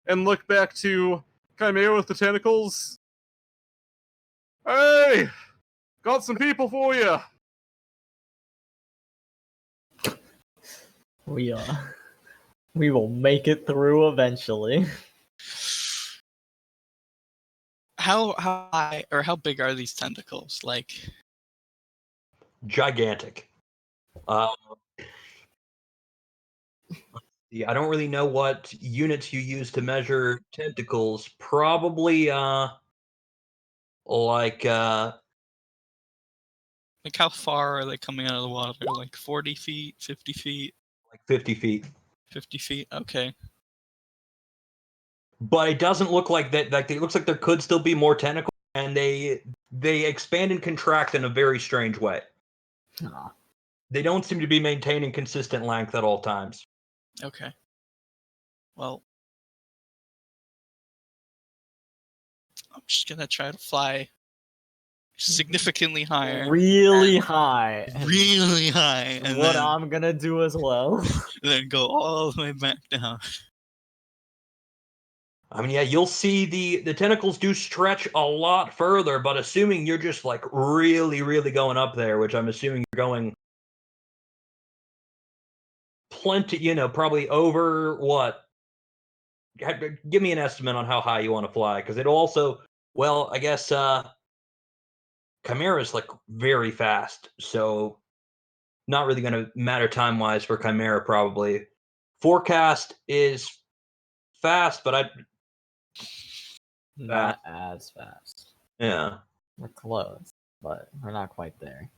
and look back to Chimera with the tentacles. Hey, got some people for you.
We will make it through eventually.
How high or how big are these tentacles? Like,
Gigantic. Yeah, I don't really know what units you use to measure tentacles. Probably like
how far are they coming out of the water? Like 40 feet, 50 feet,
50 feet.
50 feet. Okay.
But it doesn't look like that. Like it looks like there could still be more tentacles, and they expand and contract in a very strange way.
Aw.
They don't seem to be maintaining consistent length at all times.
Okay. Well, I'm just gonna try to fly significantly higher.
Really high.
Really high. And
What
then,
I'm gonna do as well.
then go all the way back down.
I mean, yeah, you'll see the tentacles do stretch a lot further, but assuming you're just like really, really going up there, which I'm assuming you're going plenty, probably over what? Give me an estimate on how high you want to fly, because it'll also, well, I guess Chimera's like very fast, so not really going to matter time-wise for Chimera probably. Forecast is fast, but
Not as fast.
yeah.
We're close, but we're not quite there.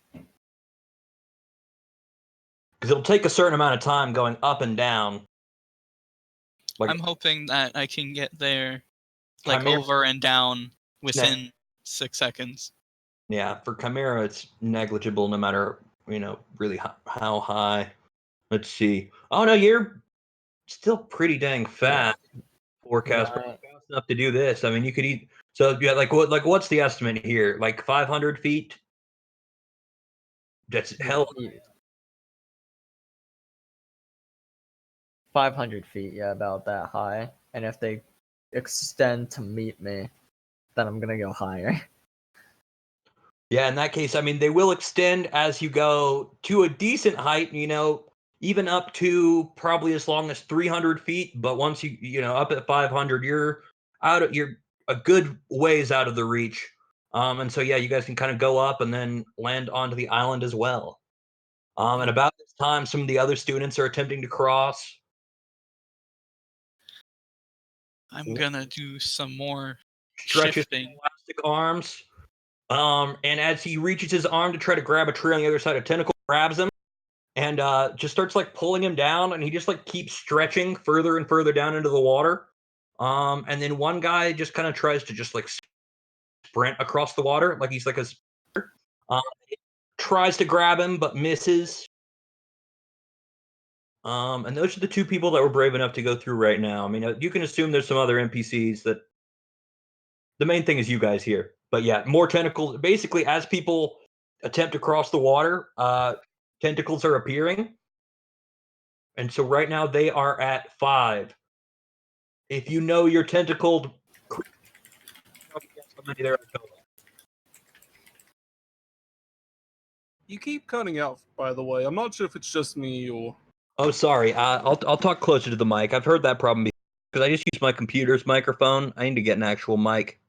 Because it'll take a certain amount of time going up and down. Like,
I'm hoping that I can get there, like
Chimera,
over and down within 6 seconds.
yeah, for Chimera, it's negligible no matter, really how high. Let's see. Oh, no, you're still pretty dang fast. Forecast
Yeah.
fast enough to do this. I mean, you could eat. So, yeah, what's the estimate here? Like 500 feet? That's hell.
500 feet, yeah, about that high. And if they extend to meet me, then I'm gonna go higher.
Yeah, in that case, I mean, they will extend as you go to a decent height. even up to probably as long as 300 feet. But once up at 500, you're a good ways out of the reach. And so, yeah, you guys can kind of go up and then land onto the island as well. And about this time, some of the other students are attempting to cross.
I'm gonna do some more
Stretches
shifting.
elastic arms. And as he reaches his arm to try to grab a tree on the other side, a tentacle grabs him and just starts like pulling him down, and he just like keeps stretching further and further down into the water. And then one guy just kind of tries to just like sprint across the water, like he's like a tries to grab him but misses. And those are the two people that were brave enough to go through right now. I mean, you can assume there's some other NPCs that. The main thing is you guys here, but yeah, more tentacles. Basically, as people attempt to cross the water, tentacles are appearing, and so right now they are at 5. If you know your tentacled, how many there are total.
You keep cutting out, by the way. I'm not sure if it's just me or.
Oh, sorry. I'll talk closer to the mic. I've heard that problem because I just use my computer's microphone. I need to get an actual mic.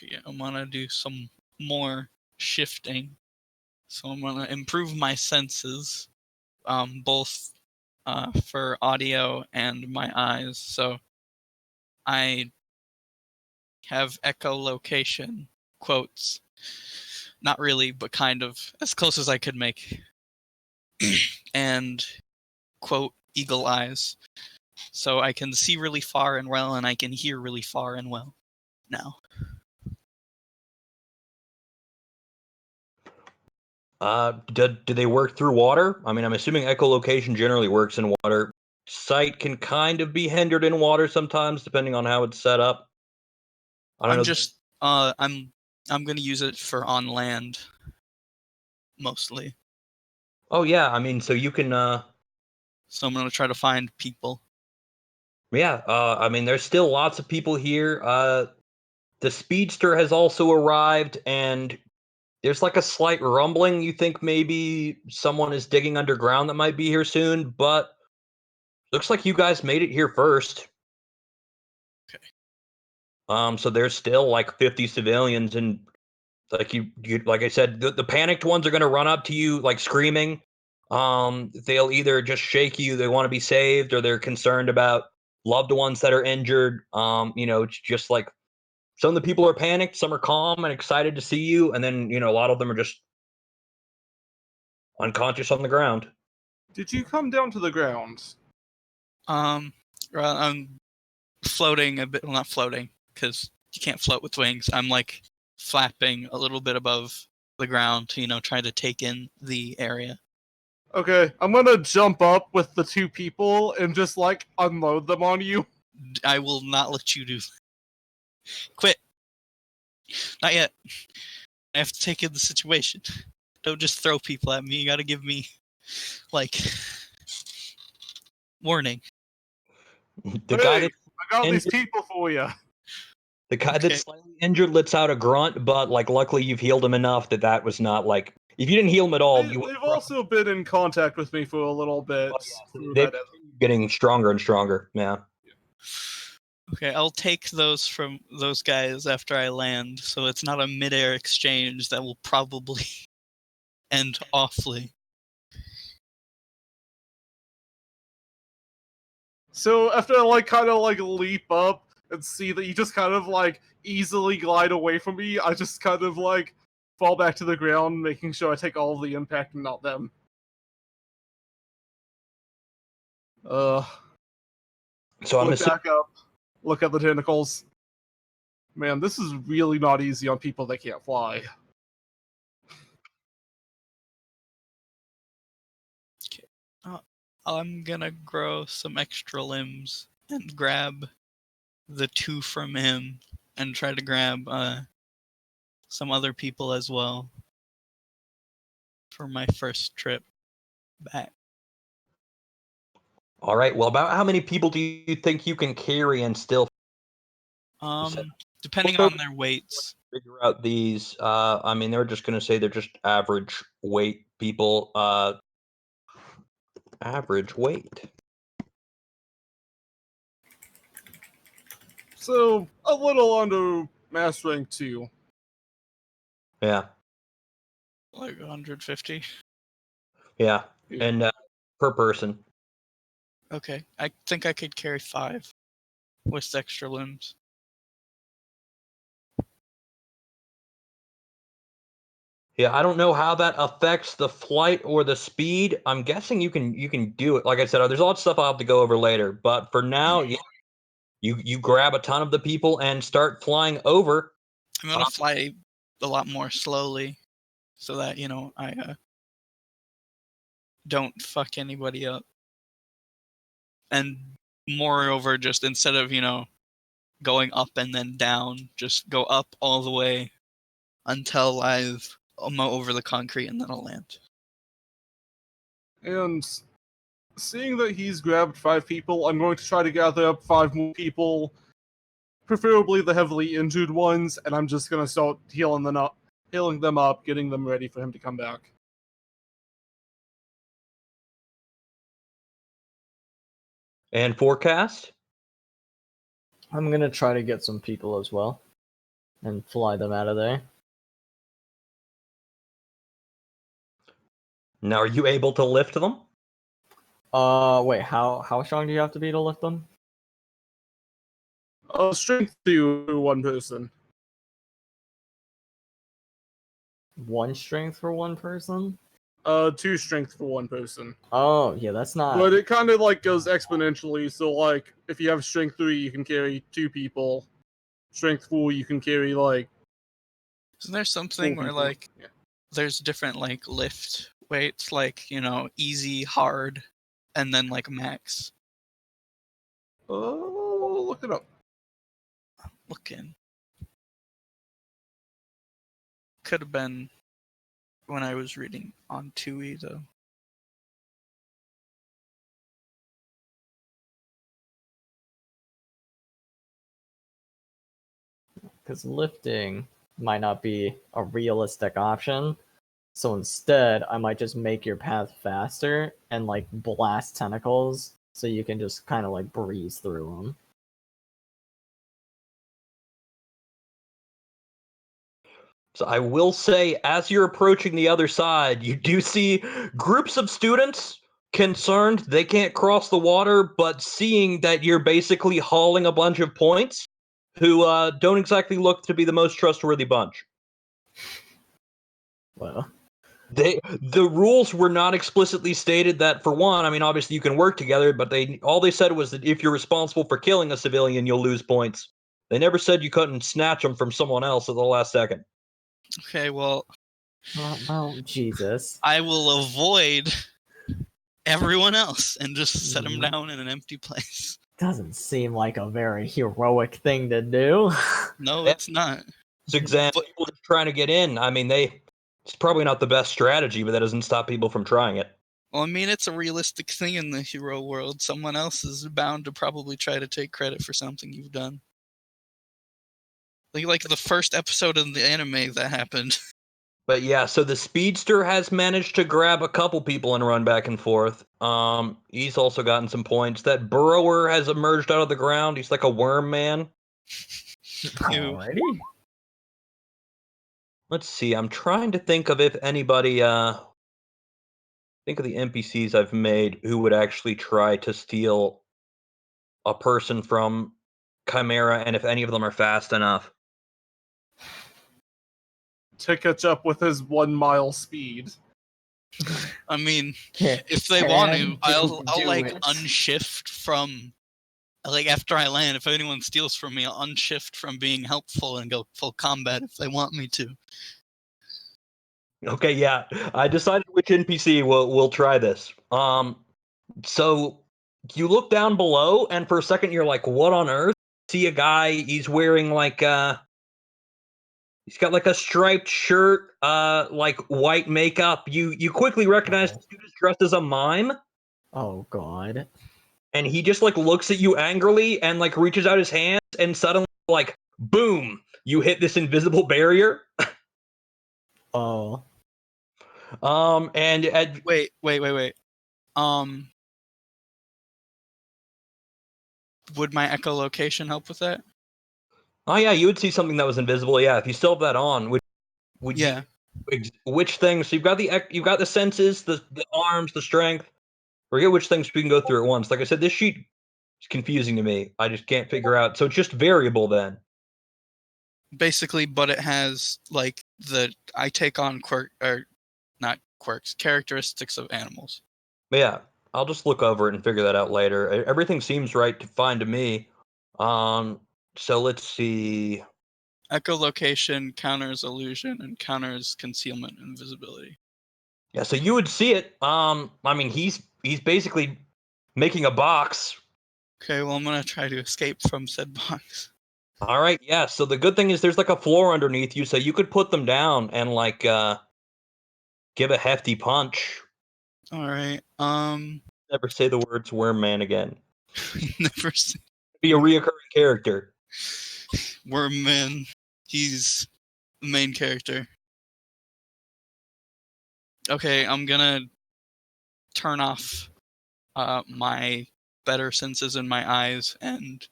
Yeah, I'm gonna do some more shifting. So I'm gonna improve my senses, both for audio and my eyes. So I have echolocation quotes. Not really, but kind of as close as I could make. And quote eagle eyes. So I can see really far and well, and I can hear really far and well now.
Do they work through water? I mean, I'm assuming echolocation generally works in water. Sight can kind of be hindered in water sometimes, depending on how it's set up. I don't know.
I'm gonna use it for on land mostly.
Oh yeah, I mean, so you can.
So I'm gonna try to find people.
Yeah, I mean, there's still lots of people here. The speedster has also arrived, and there's like a slight rumbling. You think maybe someone is digging underground that might be here soon, but looks like you guys made it here first.
Okay.
So there's still like 50 civilians, and like you like I said, the panicked ones are gonna run up to you like screaming. They'll either just shake you, they want to be saved, or they're concerned about loved ones that are injured. It's just like some of the people are panicked, some are calm and excited to see you, and then a lot of them are just unconscious on the ground.
Did you come down to the ground?
I'm floating a bit. Well, not floating because you can't float with wings. I'm like flapping a little bit above the ground to try to take in the area.
Okay, I'm gonna jump up with the 2 people and just like unload them on you.
I will not let you do that. Quit. Not yet. I have to take in the situation. Don't just throw people at me. You gotta give me, like, warning.
The guy
I got these people for you.
The guy that's slightly injured lets out a grunt, but like luckily you've healed him enough that was not like if you didn't heal him at all,
They've also been in contact with me for a little bit.
They're getting stronger and stronger. Yeah.
Okay, I'll take those from those guys after I land, so it's not a mid-air exchange that will probably end awfully.
So after I kind of leap up and see that you just kind of easily glide away from me, I just kind of fall back to the ground, making sure I take all of the impact and not them.
So I'm
back up. Look at the tentacles. Man, this is really not easy on people that can't fly.
Okay. I'm gonna grow some extra limbs and grab the 2 from him and try to grab some other people as well for my first trip back.
All right. Well, about how many people do you think you can carry and still?
Depending on their weights,
figure out these. I mean, they're just going to say they're just average weight people. Average weight.
So, a little under mass rank 2.
Yeah,
Like 150.
yeah,
Yeah.
and per person.
Okay, I think I could carry 5 with extra limbs.
Yeah, I don't know how that affects the flight or the speed. I'm guessing you can do it. Like I said, there's a lot of stuff I'll have to go over later. But for now, yeah, you grab a ton of the people and start flying over.
I'm gonna fly a lot more slowly, so that I don't fuck anybody up. And moreover, just instead of going up and then down, just go up all the way until I'm over the concrete and then I'll land.
And seeing that he's grabbed 5 people, I'm going to try to gather up 5 more people, preferably the heavily injured ones, and I'm just going to start healing them up, getting them ready for him to come back.
And forecast?
I'm gonna try to get some people as well, and fly them out of there.
Now, are you able to lift them?
Wait, how strong do you have to be to lift them?
Strength to 1 person.
1 strength for 1 person?
2 strength for 1 person.
Oh, yeah, that's not.
But it kind of like goes exponentially. So like, if you have strength 3, you can carry 2 people. Strength 4, you can carry like.
Isn't there something
4
where
people.
like there's different like lift weights, like easy, hard, and then like max?
Oh, look it up.
Looking. Could have been when I was reading on 2E though.
Because lifting might not be a realistic option. So instead, I might just make your path faster and like blast tentacles so you can just kind of like breeze through them.
So I will say, as you're approaching the other side, you do see groups of students concerned they can't cross the water, but seeing that you're basically hauling a bunch of points, who don't exactly look to be the most trustworthy bunch.
Well,
The rules were not explicitly stated that, for one, I mean, obviously you can work together, but all they said was that if you're responsible for killing a civilian, you'll lose points. They never said you couldn't snatch them from someone else at the last second.
Okay, well,
Jesus.
I will avoid everyone else and just set them down in an empty place.
Doesn't seem like a very heroic thing to do.
No, it's not.
It's example people just trying to get in. I mean, it's probably not the best strategy, but that doesn't stop people from trying it.
Well, I mean, it's a realistic thing in the hero world. Someone else is bound to probably try to take credit for something you've done. Like the first episode of the anime that happened.
But yeah, so the speedster has managed to grab a couple people and run back and forth. He's also gotten some points. That burrower has emerged out of the ground. He's like a worm man.
Alrighty.
Let's see. I'm trying to think of if anybody think of the NPCs I've made who would actually try to steal a person from Chimera, and if any of them are fast enough.
To catch up with his 1 mile speed.
I mean,
Yeah,
if they want to,
can
I'll
do
like
it.
unshift from, like, after I land. If anyone steals from me, I'll unshift from being helpful and go full combat if they want me to.
Okay, yeah. I decided which NPC will try this. So you look down below, and for a second you're like, "What on earth?" See a guy. He's wearing like he's got like a striped shirt, like white makeup. You quickly recognize the dude is dressed as a mime,
Oh god.
and he just like looks at you angrily and like reaches out his hands, and suddenly like boom, you hit this invisible barrier.
Oh.
And
Wait. Would my echolocation help with that?
oh yeah, you would see something that was invisible. Yeah, if you still have that on, would
Yeah.
which things? So you've got the senses, the arms, the strength. Forget which things we can go through at once. Like I said, this sheet is confusing to me. I just can't figure out. So it's just variable then.
Basically, but it has like I take on not quirks, characteristics of animals.
But yeah, I'll just look over it and figure that out later. Everything seems fine to me. So let's see.
Echolocation counters illusion and counters concealment and invisibility.
Yeah, so you would see it. I mean, he's basically making a box.
Okay, well, I'm gonna try to escape from said box.
All right, yeah. So the good thing is there's like a floor underneath you, so you could put them down and like give a hefty punch.
All right.
Never say the words Worm Man again.
Never seen
Be a reoccurring character.
Wormman. He's the main character. Okay, I'm gonna turn off my better senses in my eyes and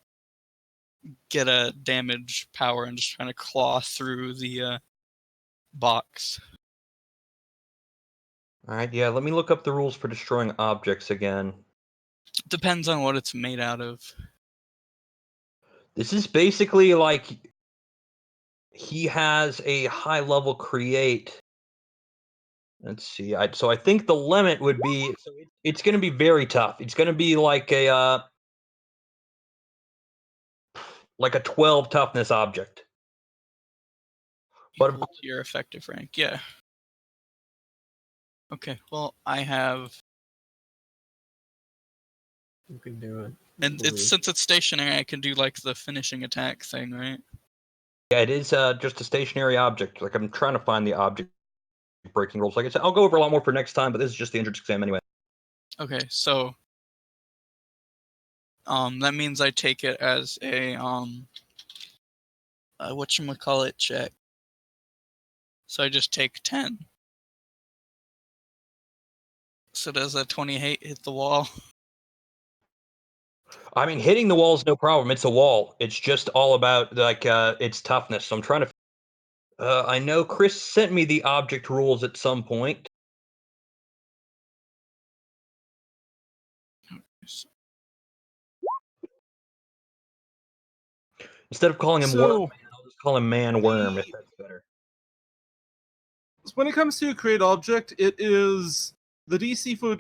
get a damage power and just trying to claw through the box.
All right, yeah. Let me look up the rules for destroying objects again.
Depends on what it's made out of.
This is basically like he has a high level create. Let's see. So I think the limit would be so it's going to be very tough. It's going to be like a 12 toughness object. But
Equal to your effective rank, yeah. Okay, well, I have,
You can do it.
and since it's stationary, I can do like the finishing attack thing, right?
yeah, it is just a stationary object. Like I'm trying to find the object breaking rules. Like I said, I'll go over a lot more for next time, but this is just the entrance exam anyway.
Okay, so that means I take it as a whatchamacallit check. So I just take 10. So does a 28 hit the wall?
I mean, hitting the wall is no problem. It's a wall. It's just all about like its toughness. So I'm trying to. I know Chris sent me the object rules at some point. Instead of calling him Worm Man, I'll just call him Man Worm if that's better.
When it comes to a create object, it is the DC for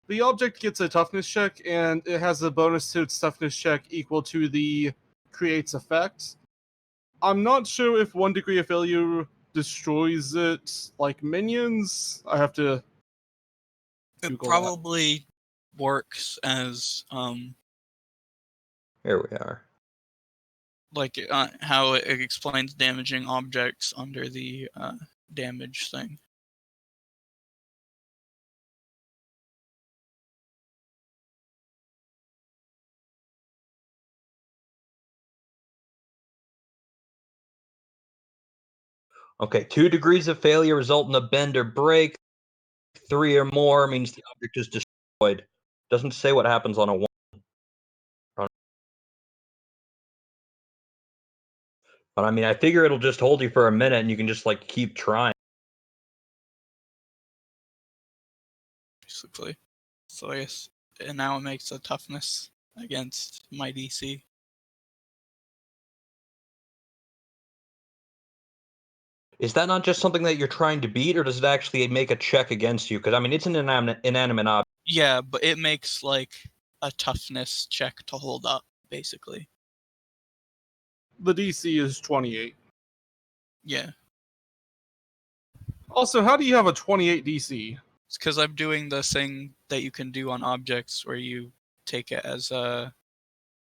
the object gets a toughness check, and it has a bonus to its toughness check equal to the create's effect. I'm not sure if 1 degree of failure destroys it like minions. I have to.
It
Google
probably works as
Here we are.
like how it explains damaging objects under the damage thing.
Okay, 2 degrees of failure result in a bend or break. 3 or more means the object is destroyed. Doesn't say what happens on a 1. But I mean, I figure it'll just hold you for a minute and you can just like keep trying.
Basically. So I guess and now it makes a toughness against my DC.
Is that not just something that you're trying to beat, or does it actually make a check against you? Because I mean, it's an inanimate object.
Yeah, but it makes like a toughness check to hold up, basically.
The DC is 28.
Yeah.
Also, how do you have a 28 DC?
It's because I'm doing the thing that you can do on objects where you take it as a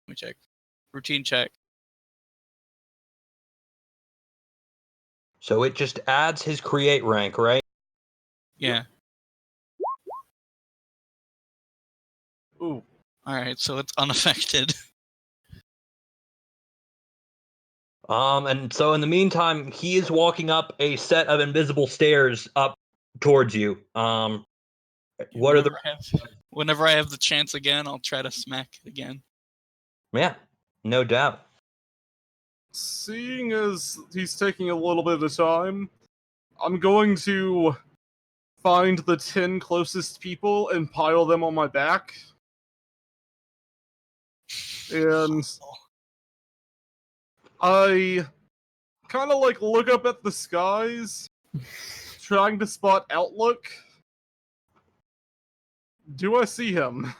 let me check. Routine check.
So it just adds his create rank, right?
Yeah.
Ooh.
Alright, so it's unaffected.
And so in the meantime, he is walking up a set of invisible stairs up towards you. What are the...
Whenever I have the chance again, I'll try to smack again.
Yeah, no doubt.
Seeing as he's taking a little bit of time, I'm going to find the 10 closest people and pile them on my back. And I kind of like look up at the skies, trying to spot Outlook. Do I see him?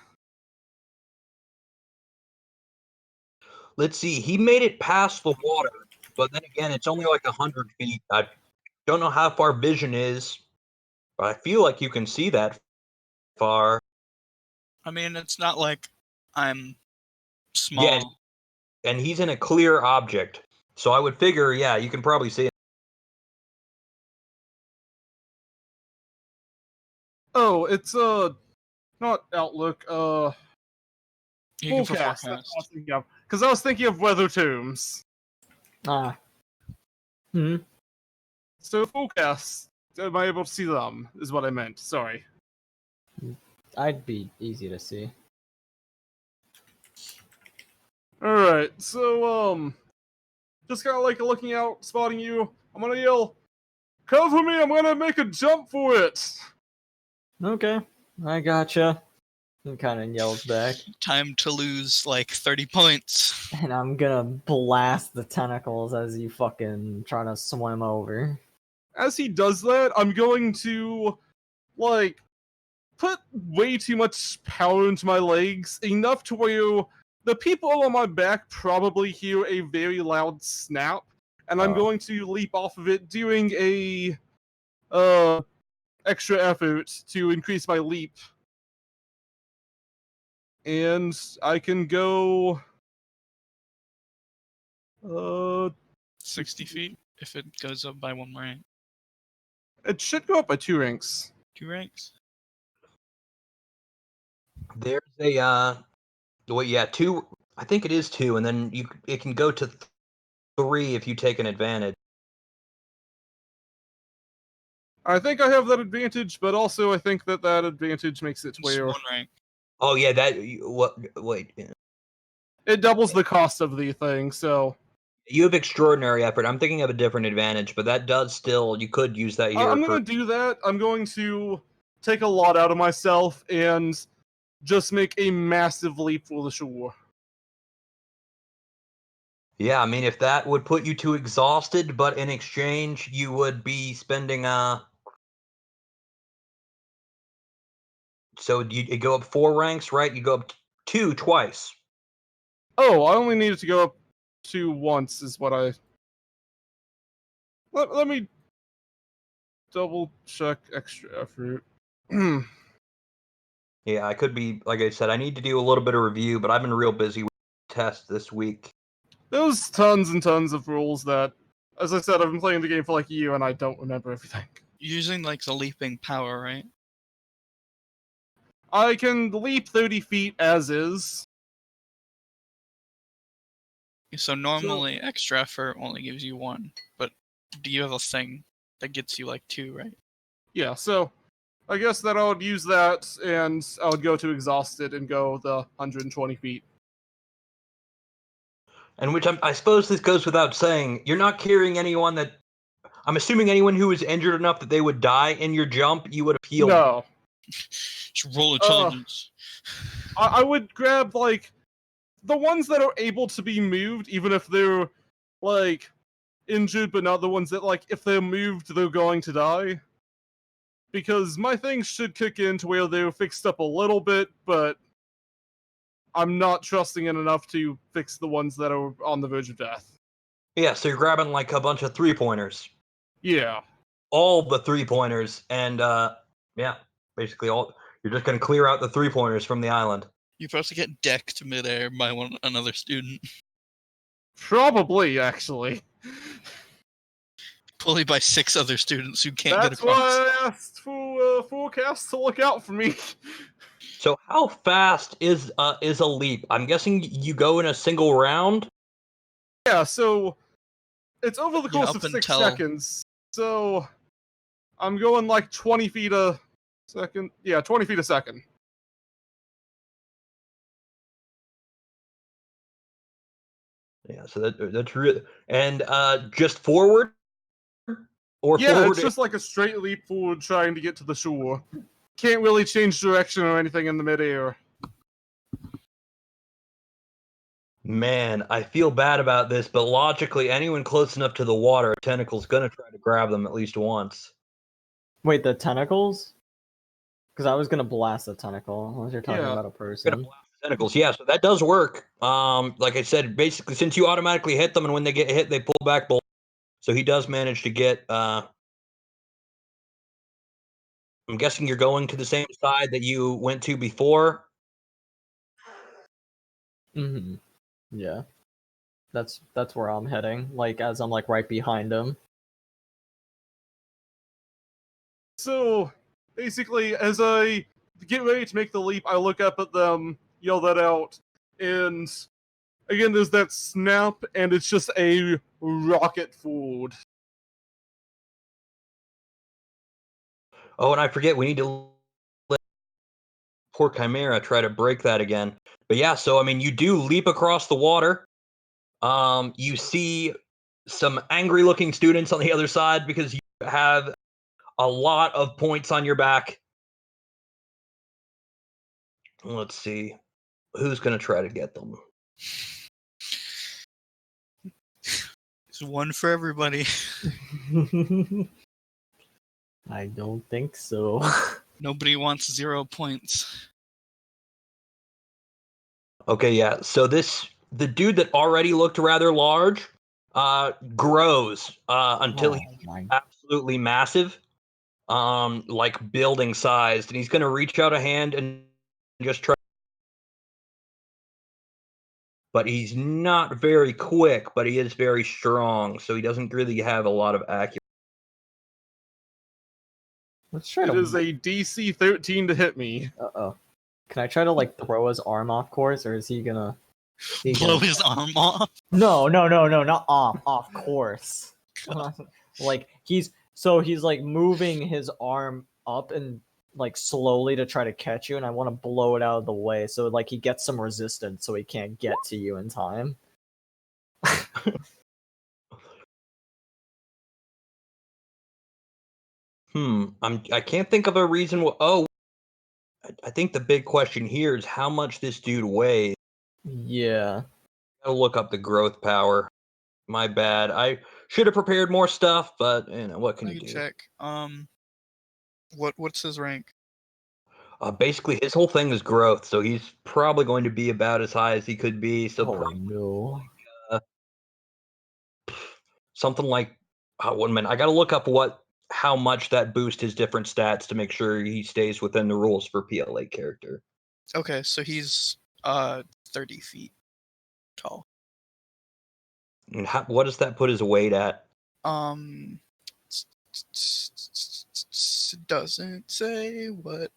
Let's see. He made it past the water, but then again, it's only like 100 feet. I don't know how far vision is, but I feel like you can see that far.
I mean, it's not like I'm small.
Yeah, and he's in a clear object, so I would figure, yeah, you can probably see it.
Oh, it's not Outlook,
You can put
Forecast. That's
forecast.
what I was thinking of. Because I was thinking of weather tombs.
Ah. Hmm.
So Forecast, am I able to see them, is what I meant. Sorry.
I'd be easy to see.
Alright, so, just kind of like looking out, spotting you. I'm gonna yell, "Cover me, I'm gonna make a jump for it!"
Okay, I gotcha. He kind of yells back,
Time to lose like 30 points.
and I'm gonna blast the tentacles as you fucking try to swim over.
As he does that, I'm going to, like, put way too much power into my legs, enough to where the people on my back probably hear a very loud snap, and I'm going to leap off of it, doing a extra effort to increase my leap. And I can go
60 feet if it goes up by 1 rank.
it should go up by 2 ranks.
2 ranks?
There's a, well, yeah, 2, I think it is 2, and then it can go to 3 if you take an advantage.
I think I have that advantage, but also I think that advantage makes it
It's
where
1 rank.
Oh, yeah, wait.
it doubles the cost of the thing, so...
You have extraordinary effort. I'm thinking of a different advantage, but that does still, you could use that here.
I'm going to do that. I'm going to take a lot out of myself and just make a massive leap for the shore.
Yeah, I mean, if that would put you to exhausted, but in exchange, you would be spending, so you go up 4 ranks, right? You go up 2 twice.
Oh, I only needed to go up 2 once, is what I... Let me double check extra effort.
Yeah, I could be, like I said, I need to do a little bit of review, but I've been real busy with tests this week.
There's tons and tons of rules that, as I said, I've been playing the game for like a year and I don't remember everything.
Using like the leaping power, right?
I can leap 30 feet as is.
So normally extra effort only gives you 1, but do you have a thing that gets you like 2, right?
Yeah, so I guess that I would use that and I would go to exhausted and go the 120 feet.
And which I suppose this goes without saying, you're not carrying anyone that... I'm assuming anyone who is injured enough that they would die in your jump, you would have healed.
No.
Just roll intelligence.
I would grab, like, the ones that are able to be moved, even if they're, like, injured, but not the ones that, like, if they're moved, they're going to die. Because my thing should kick in to where they're fixed up a little bit, but I'm not trusting it enough to fix the ones that are on the verge of death.
Yeah, so you're grabbing like a bunch of 3-pointers.
Yeah.
All the 3-pointers, and yeah, basically all... You're just going to clear out the 3-pointers from the island.
You're supposed to get decked midair by another student.
Probably, actually.
Probably by 6 other students who can't
That's
get across.
why I asked for Forecast to look out for me.
So how fast is a leap? I'm guessing you go in a single round?
Yeah, so It's over the
Yeah,
course
up
of 6
until-
seconds, so I'm going like 20 feet a second. Yeah, 20 feet a second.
Yeah, so that's real. And just forward or
Yeah,
forward.
it's just like a straight leap forward trying to get to the shore. Can't really change direction or anything in the midair.
Man, I feel bad about this, but logically, anyone close enough to the water, a tentacle's gonna try to grab them at least once.
Wait, the tentacles? Because I was gonna blast a tentacle, unless you're talking
Yeah.
about a
Gonna
person.
blast the tentacles, yeah. So that does work. Like I said, basically, since you automatically hit them, and when they get hit, they pull back. So he does manage to get. I'm guessing you're going to the same side that you went to before.
Mm-hmm. Yeah. That's where I'm heading. Like as I'm like right behind him.
So, basically, as I get ready to make the leap, I look up at them, yell that out, and again, there's that snap, and it's just a rocket forward.
Oh, and I forget, we need to let poor Chimera try to break that again. But yeah, so I mean, you do leap across the water. You see some angry-looking students on the other side because you have a lot of points on your back. Let's see who's going to try to get them.
There's one for everybody.
I don't think so.
Nobody wants 0 points.
Okay, yeah. So the dude that already looked rather large grows until
Oh
he's
my.
absolutely massive, like building sized, and he's going to reach out a hand and just try. But he's not very quick, but he is very strong, so he doesn't really have a lot of accuracy.
Let's try
It
to.
is a DC 13 to hit me.
Uh-oh. Can I try to like throw his arm off course, or is he gonna?
Blow his arm off.
No, not off course. Like he's like moving his arm up and like slowly to try to catch you, and I want to blow it out of the way so like he gets some resistance so he can't get to you in time.
I can't think of a reason. Oh, I think the big question here is how much this dude weighs.
Yeah.
Gotta look up the growth power. My bad. I should have prepared more stuff, but you know what can
I
you
can
do?
check. What's his rank?
Basically, his whole thing is growth, so he's probably going to be about as high as he could be. So
Oh no.
something like 1 minute. I got to look up how much that boosts his different stats to make sure he stays within the rules for PLA character.
Okay, so he's 30 feet tall.
And what does that put his weight at?
Doesn't say what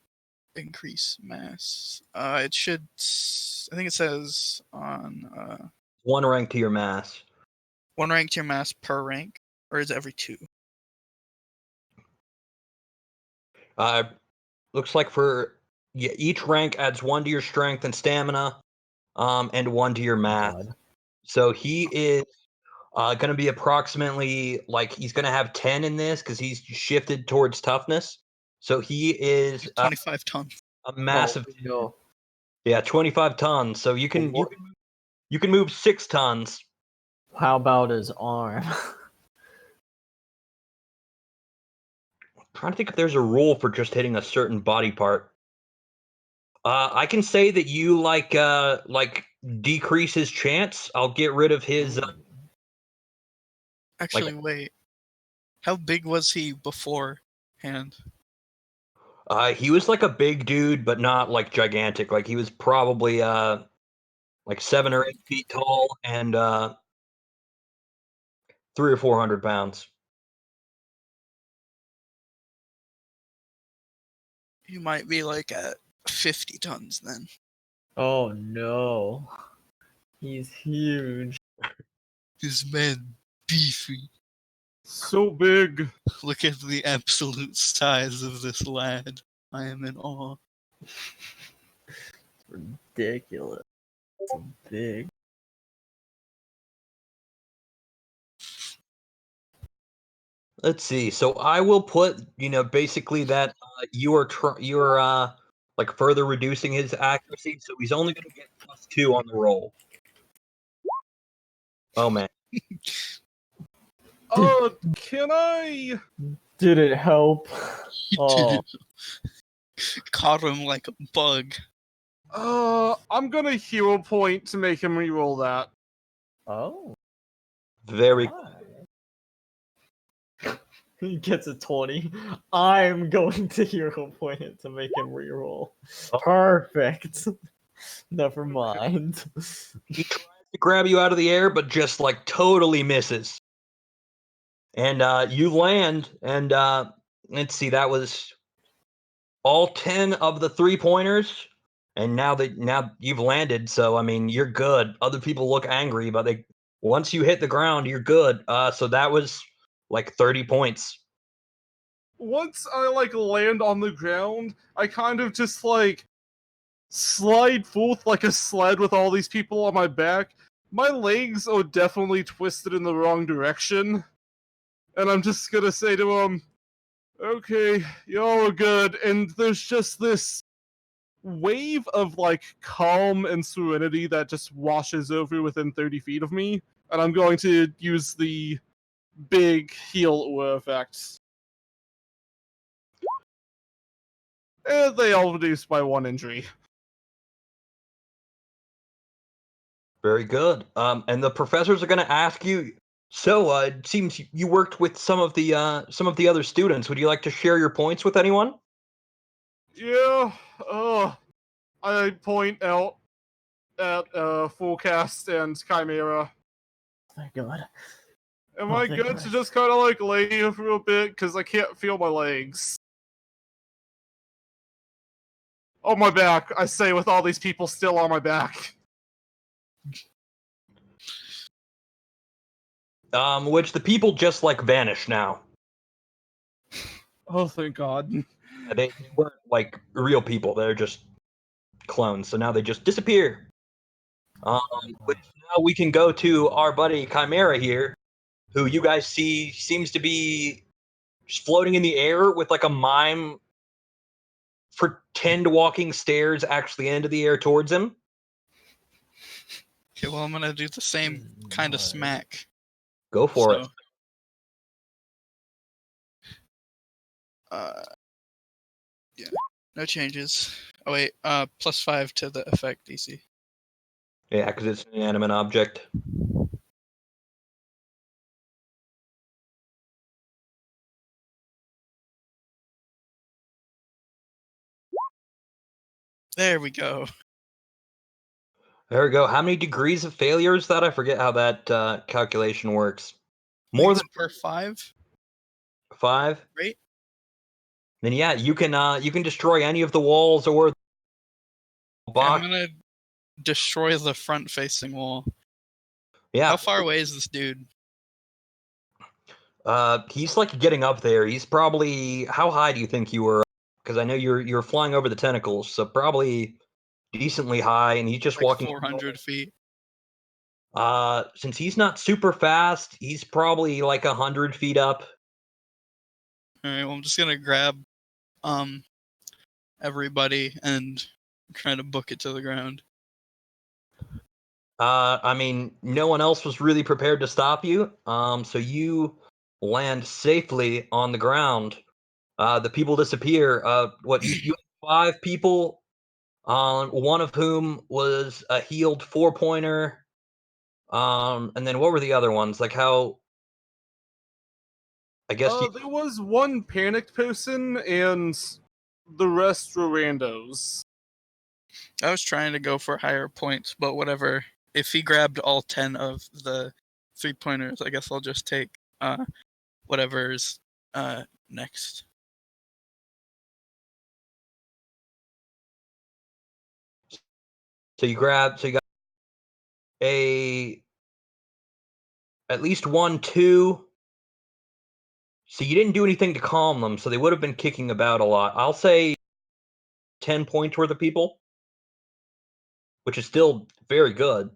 increase mass. It should. I think it says on
1 rank to your mass.
1 rank to your mass per rank, or is it every 2?
Looks like each rank adds 1 to your strength and stamina, and 1 to your math.
God.
So he is going to be approximately like he's going to have 10 in this because he's shifted towards toughness. So he is
25 tons.
a massive.
Oh, no.
Yeah, 25 tons. So you can
What-
you can move 6 tons.
How about his arm?
Trying to think if there's a rule for just hitting a certain body part. I can say that you like decrease his chance. I'll get rid of his.
Actually, wait. How big was he beforehand?
He was like a big dude, but not like gigantic. Like he was probably like 7 or 8 feet tall and 300 or 400 pounds.
You might be like at 50 tons then.
Oh no. He's huge.
This man beefy.
So big.
Look at the absolute size of this lad. I am in awe.
Ridiculous. So big.
Let's see. So I will put, basically that you are like further reducing his accuracy, so he's only going to get +2 on the roll. Oh man.
Can I?
Did it help?
He
Oh,
caught him like a bug.
I'm gonna hero point to make him reroll that.
oh.
Very
Why? He gets a 20. I'm going to hero point it to make him reroll.
Oh.
Perfect. Never mind.
He tries to grab you out of the air, but just like totally misses. And you land, and let's see, that was all 10 of the 3-pointers. And now you've landed, so I mean you're good. Other people look angry, but once you hit the ground, you're good. So that was like 30 points.
Once I land on the ground, I kind of just slide forth like a sled with all these people on my back. My legs are definitely twisted in the wrong direction. And I'm just gonna say to them, okay, y'all are good. And there's just this wave of calm and serenity that just washes over within 30 feet of me. And I'm going to use the big heal aura effect. And they all reduced by 1 injury.
Very good. And the professors are going to ask you. So it seems you worked with some of the other students. Would you like to share your points with anyone?
Yeah. I point out at Fullcast and Chimera.
Thank God.
Am
Oh,
I
thank
good to
Christ.
just kind of lay here for a bit because I can't feel my legs? Oh, my back! I say with all these people still on my back.
Which the people just vanish now.
Oh, thank God.
They weren't real people. They're just clones. So now they just disappear. Which now we can go to our buddy Chimera here, who you guys see seems to be just floating in the air with a mime pretend walking stairs actually into the air towards him.
Okay, well, I'm gonna do the same kind of
Nice.
smack.
Go for it.
Yeah, no changes. Oh wait, +5 to the effect DC.
Yeah, because it's an inanimate object.
There we go.
There we go. How many degrees of failure is that? I forget how that calculation works.
I
More
think
than
it's per 5,
5?
right?
Then yeah, you can destroy any of the walls or the
Okay,
box.
I'm gonna destroy the front-facing wall.
Yeah.
How far away is this dude?
He's getting up there. He's probably, how high do you think you were? Because I know you're flying over the tentacles, so probably decently high, and he's just
Like
walking.
400 feet.
Since he's not super fast, he's probably 100 feet up.
All right, well, I'm just gonna grab everybody and try to book it to the ground.
I mean, no one else was really prepared to stop you. So you land safely on the ground. The people disappear. You have 5 people, one of whom was a healed 4-pointer. And then what were the other ones? How? I guess
There was one panicked person, and the rest were randos.
I was trying to go for higher points, but whatever. If he grabbed all 10 of the 3-pointers, I guess I'll just take whatever's next.
So you got a at least 1, 2. So you didn't do anything to calm them, so they would have been kicking about a lot. I'll say 10 points worth of people, which is still very good.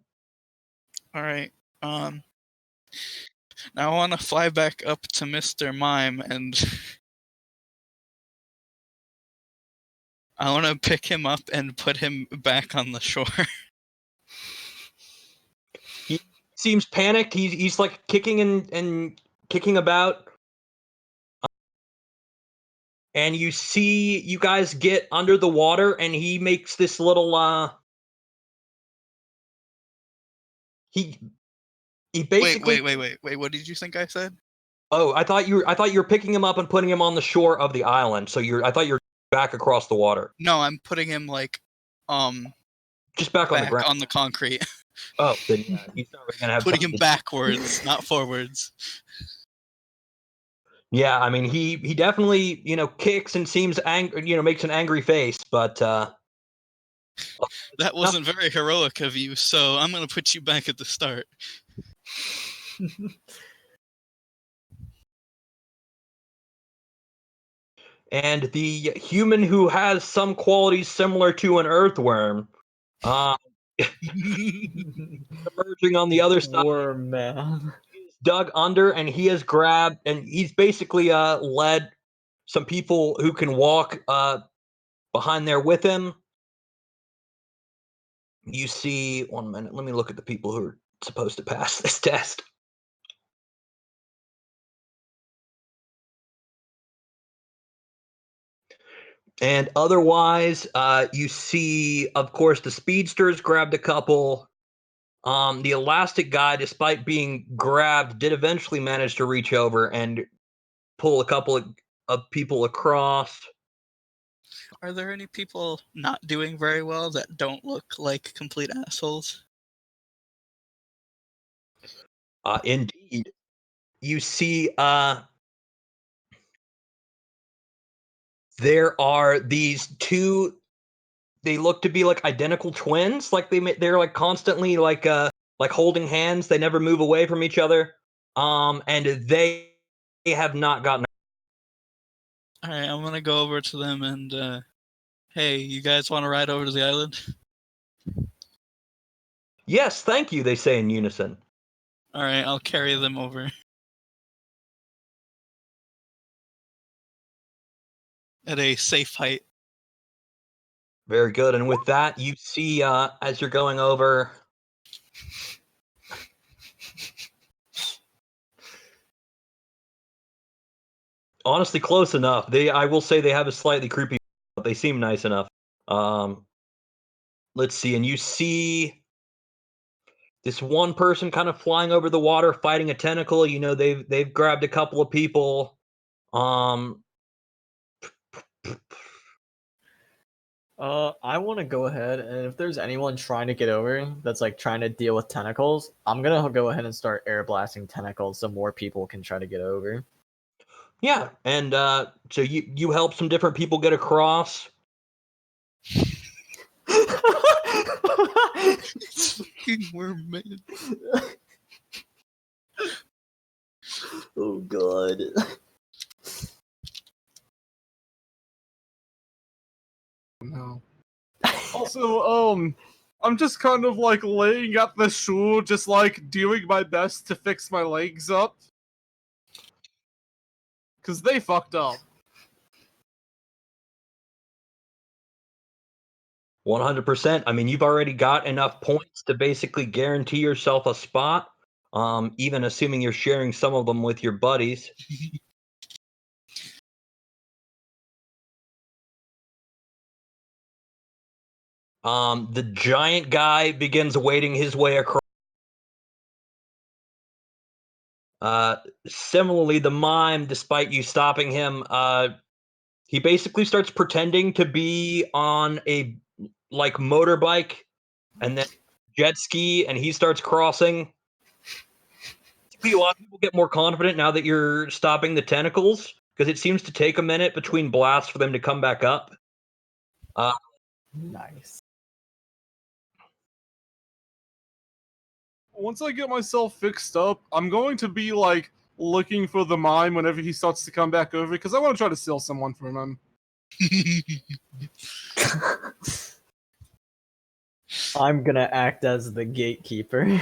All right. Now I want to fly back up to Mr. Mime and I want to pick him up and put him back on the shore.
He seems panicked. He's like kicking and kicking about. And you see you guys get under the water, and he makes this little he basically
Wait. What did you think I said?
Oh, I thought you were picking him up and putting him on the shore of the island. So I thought you were back across the water.
No, I'm putting him
Just back on the ground.
on the concrete.
Oh, then yeah, he's not really gonna have
Putting
time
him
to-
backwards, not forwards.
Yeah, I mean he definitely, kicks and seems angry, makes an angry face, but
That wasn't very heroic of you, so I'm gonna put you back at the start.
and the human who has some qualities similar to an earthworm, emerging on the other side,
Worm man.
dug under, and he has grabbed, and he's basically led some people who can walk behind there with him. You see, 1 minute, let me look at the people who are supposed to pass this test. And otherwise, you see, of course, the speedsters grabbed a couple. The elastic guy, despite being grabbed, did eventually manage to reach over and pull a couple of people across.
Are there any people not doing very well that don't look like complete assholes?
Indeed. You see, there are these two. They look to be like identical twins. Like they're like constantly like holding hands. They never move away from each other. And they have not gotten.
All right, I'm gonna go over to them and, hey, you guys want to ride over to the island?
Yes, thank you. They say in unison.
All right, I'll carry them over. At a safe height.
Very good. And with that, you see as you're going over. Honestly, close enough. I will say they have a slightly creepy, but they seem nice enough. Let's see, and you see this one person kind of flying over the water, fighting a tentacle. They've grabbed a couple of people.
I want to go ahead, and if there's anyone trying to get over that's like trying to deal with tentacles, I'm gonna go ahead and start air blasting tentacles so more people can try to get over.
Yeah, and so you help some different people get across.
It's fucking worm man.
Oh god.
No. Also, I'm just kind of like laying at the shore, just like doing my best to fix my legs up. Cause they fucked up.
100%. I mean, you've already got enough points to basically guarantee yourself a spot. Even assuming you're sharing some of them with your buddies. The giant guy begins wading his way across. Similarly, the mime, despite you stopping him, he basically starts pretending to be on a motorbike and then jet ski, and he starts crossing. A lot of people get more confident now that you're stopping the tentacles, because it seems to take a minute between blasts for them to come back up.
Nice.
once I get myself fixed up, I'm going to be like looking for the mime whenever he starts to come back over because I want to try to steal someone from him.
I'm gonna act as the gatekeeper.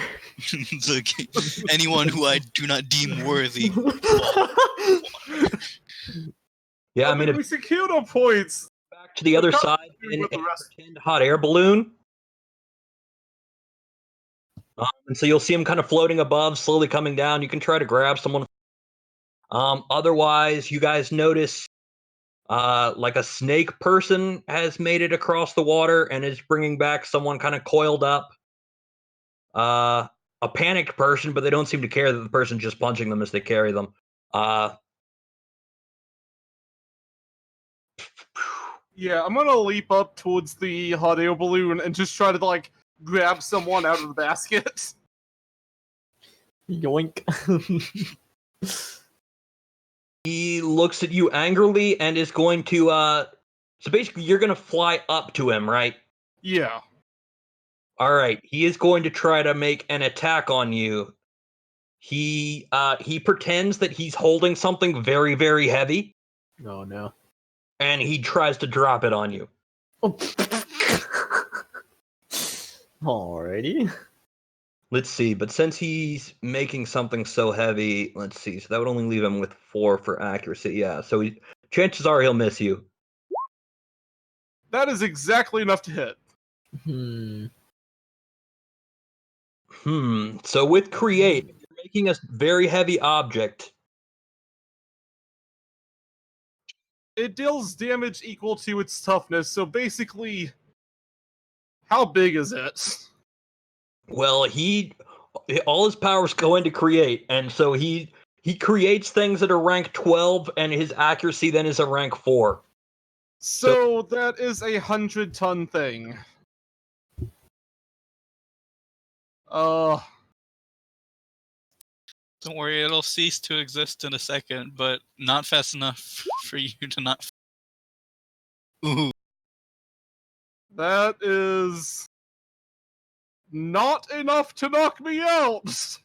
Anyone who I do not deem worthy.
Yeah, I mean, if
we secured our points.
back to the other
We're
side
doing
in
with
a
the rest.
pretend hot air balloon. And so you'll see him kind of floating above, slowly coming down. You can try to grab someone. Otherwise, you guys notice like a snake person has made it across the water and is bringing back someone kind of coiled up. A panicked person, but they don't seem to care that the person's just punching them as they carry them.
Yeah, I'm gonna leap up towards the hot air balloon and just try to like grab someone out of the basket.
Yoink.
He looks at you angrily and is going to so basically you're gonna fly up to him, right?
Yeah.
Alright. He is going to try to make an attack on you. He pretends that he's holding something very, very heavy,
Oh no.
and he tries to drop it on you.
Alrighty.
Let's see, but since he's making something so heavy, let's see, so that would only leave him with 4 for accuracy. Yeah, so chances are he'll miss you.
That is exactly enough to hit.
So with create, you're making a very heavy object.
It deals damage equal to its toughness, so basically, how big is it?
Well, all his powers go into create, and so he creates things that are rank 12, and his accuracy then is a rank 4.
So that is a 100-ton thing.
Don't worry, it'll cease to exist in a second, but not fast enough for you to not. Ooh.
That is not enough to knock me out,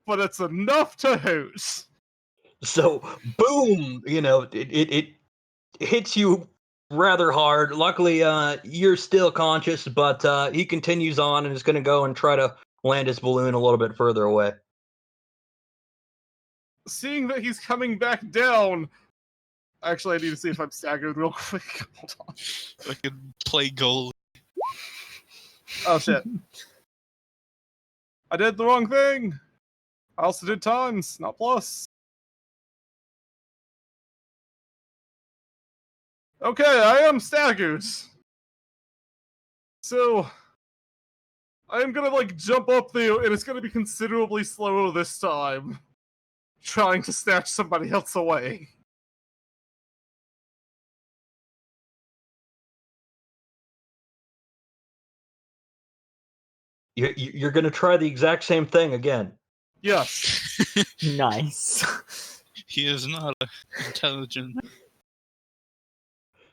but it's enough to hoot.
So, boom! It hits you rather hard. Luckily, you're still conscious, but he continues on and is going to go and try to land his balloon a little bit further away.
Seeing that he's coming back down, actually, I need to see if I'm staggered real quick. Hold on.
I could play goal.
Oh shit. I did the wrong thing. I also did times, not plus. Okay, I am staggered. So, I am gonna like jump up there, and it's gonna be considerably slower this time. Trying to snatch somebody else away.
You're going to try the exact same thing again.
Yes.
Nice.
He is not intelligent.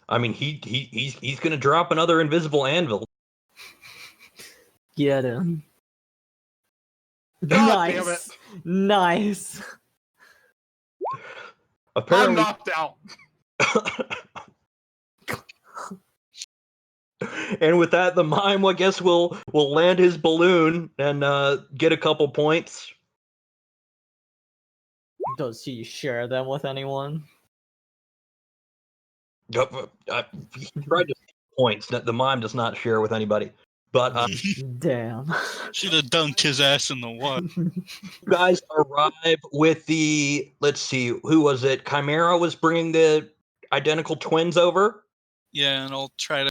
I mean, he's going to drop another invisible anvil.
Get him.
God damn
Nice. Nice.
I'm
Apparently,
knocked out.
and with that, the mime, I guess, will land his balloon and get a couple points.
Does he share them with anyone?
He tried to points that the mime does not share with anybody. But
Damn.
Should have dunked his ass in the water.
you guys arrive with the, let's see, who was it? Chimera was bringing the identical twins over.
Yeah, and I'll try to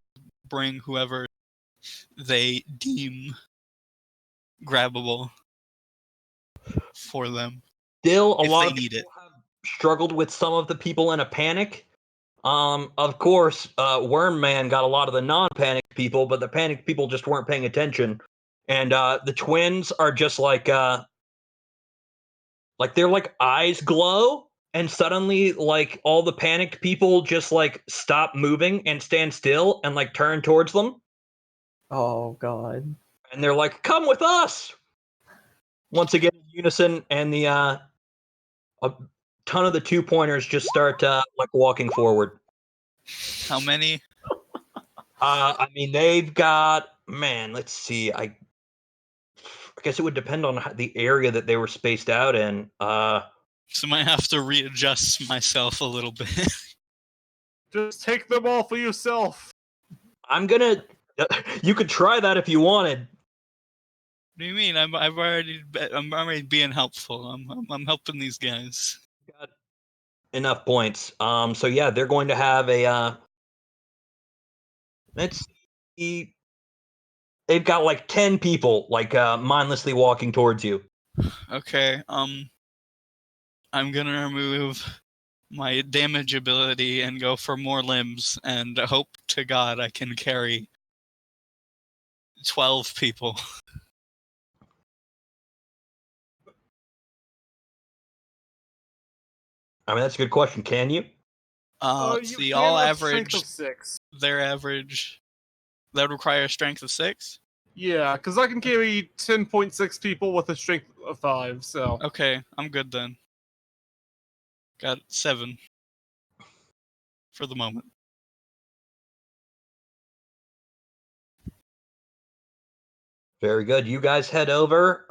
bring whoever they deem grabbable for them.
Still, a
If
lot
they
of
need
people have struggled with some of the people in a panic. Of course, Worm Man got a lot of the non-panicked people, but the panicked people just weren't paying attention. And the twins are just like their like eyes glow, and suddenly like all the panicked people just like stop moving and stand still and like turn towards them.
Oh god.
And they're like, "Come with us. once again in unison, and the a ton of the 2-pointers just start like walking forward.
How many?
I mean, they've got, man. Let's see. I guess it would depend on the area that they were spaced out in.
So I might have to readjust myself a little bit.
Just take them all for yourself.
I'm gonna. You could try that if you wanted.
What do you mean? I'm already being helpful. I'm helping these guys.
Got enough points. So yeah, they're going to have a. Let's see. They've got like 10 people like mindlessly walking towards you.
Okay. I'm gonna remove my damage ability and go for more limbs, and hope to God I can carry 12 people.
I mean, that's a good question. Can you?
Let's
You
see,
can
all
have strength
average.
of 6.
Their average. That would require a strength of 6.
Yeah, because I can carry 10.6 people with a strength of 5, so...
Okay, I'm good then. Got 7 for the moment.
Very good. You guys head over.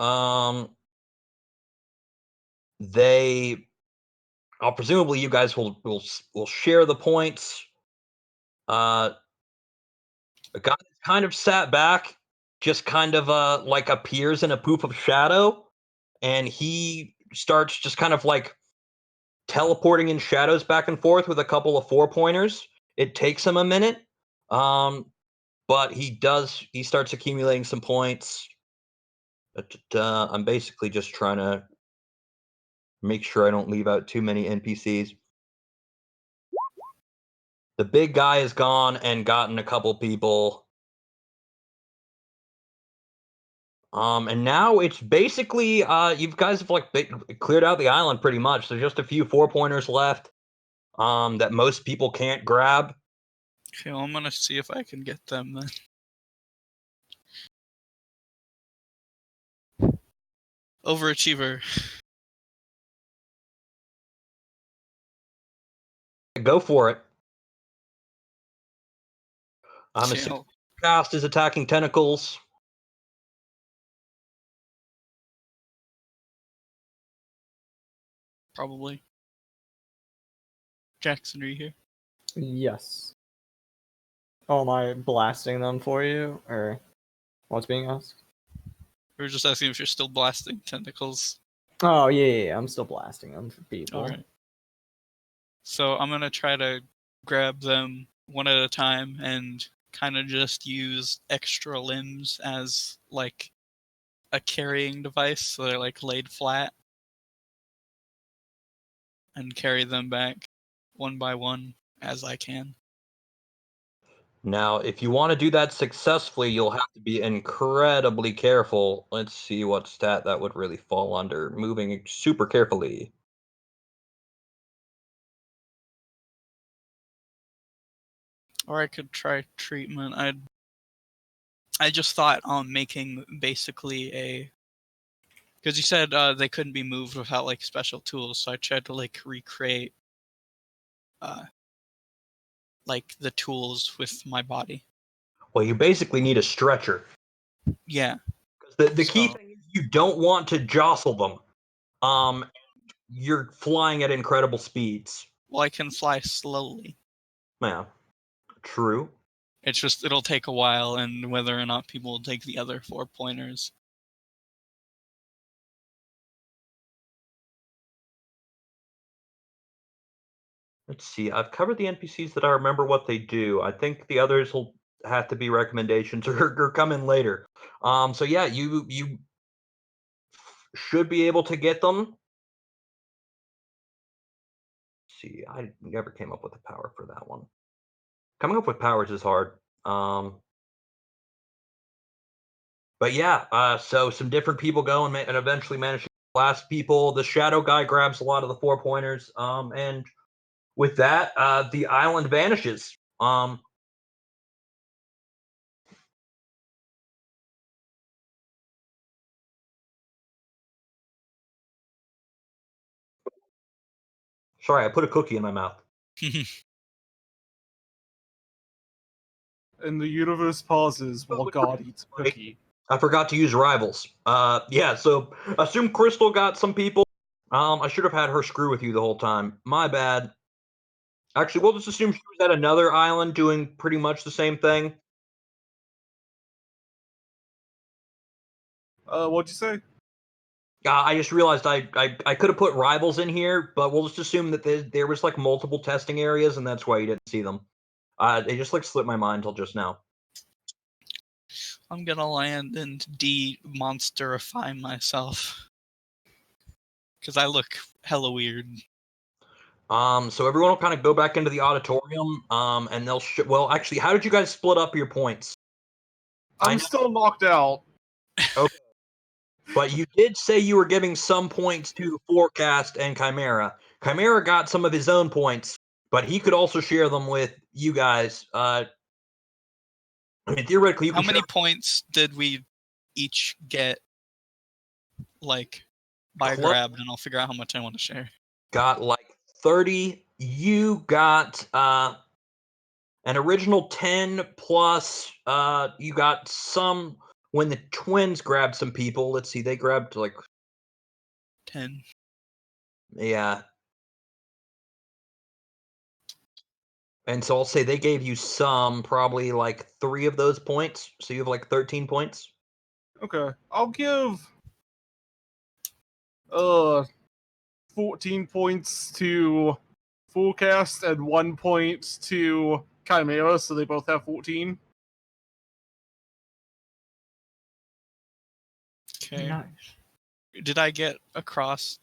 Presumably you guys will share the points. The guy that's kind of sat back just kind of like appears in a poof of shadow, and he starts just kind of like teleporting in shadows back and forth with a couple of 4-pointers. It takes him a minute, but he starts accumulating some points. I'm basically just trying to make sure I don't leave out too many NPCs. The big guy is gone and gotten a couple people. And now it's basically you guys have like cleared out the island pretty much. There's just a few 4-pointers left that most people can't grab.
Okay, well, I'm gonna see if I can get them then. Overachiever.
Go for it. I'm
Okay,
assuming cast is attacking tentacles.
probably. Jackson, are you here?
Yes. Oh, am I blasting them for you, or what's being asked?
We were just asking if you're still blasting tentacles.
Oh yeah, I'm still blasting them for people.
Alright. So I'm gonna try to grab them one at a time and kind of just use extra limbs as like a carrying device, so they're like laid flat, and carry them back one by one as I can.
Now, if you want to do that successfully, you'll have to be incredibly careful. Let's see what stat that would really fall under. Moving super carefully.
Or I could try treatment. I just thought on making basically a, because you said they couldn't be moved without like special tools, so I tried to like recreate like the tools with my body.
Well, you basically need a stretcher.
Yeah.
The key
So-
thing is you don't want to jostle them. You're flying at incredible speeds.
Well, I can fly slowly.
Yeah, true.
It's just it'll take a while, and whether or not people will take the other 4-pointers.
Let's see. I've covered the NPCs that I remember what they do. I think the others will have to be recommendations or come in later. So yeah, you should be able to get them. Let's see, I never came up with a power for that one. Coming up with powers is hard. But yeah, so some different people go and eventually manage to blast people. The shadow guy grabs a lot of the 4-pointers. And with that, the island vanishes. Sorry, I put a cookie in my mouth.
And the universe pauses while God eats a cookie.
I forgot to use rivals. Yeah, so assume Crystal got some people. I should have had her screw with you the whole time. My bad. Actually, we'll just assume she was at another island doing pretty much the same thing.
What'd you say?
I just realized I could have put rivals in here, but we'll just assume that there was like multiple testing areas, and that's why you didn't see them. It just like slipped my mind till just now.
I'm gonna land and de-monsterify myself. Because I look hella weird.
So everyone will kind of go back into the auditorium, and they'll well, actually, how did you guys split up your points?
I'm still knocked out.
Okay. But you did say you were giving some points to Forecast and Chimera. Chimera got some of his own points, but he could also share them with you guys. I mean, theoretically, you
How
can
many
share
points did we each get, like, by
Club
grab, and I'll figure out how much I want to share.
got like 30. You got an original 10 plus you got some when the twins grabbed some people. Let's see, they grabbed like
10.
yeah. And so I'll say they gave you some, probably like 3 of those points. So you have like 13 points.
Okay. I'll give 14 points to Forecast and 1 point to Chimera, so they both have 14.
Okay.
Nice.
Did I get across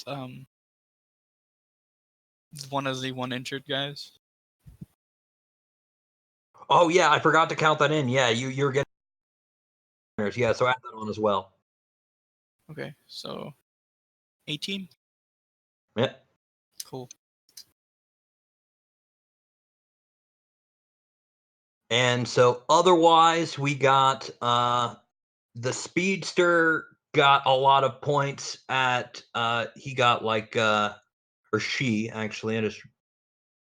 one of the one injured guys?
Oh yeah, I forgot to count that in. Yeah, you're getting yeah, so add that on as well.
Okay, so 18?
Yeah.
Cool.
And so otherwise we got the speedster got a lot of points at he got like or she actually, and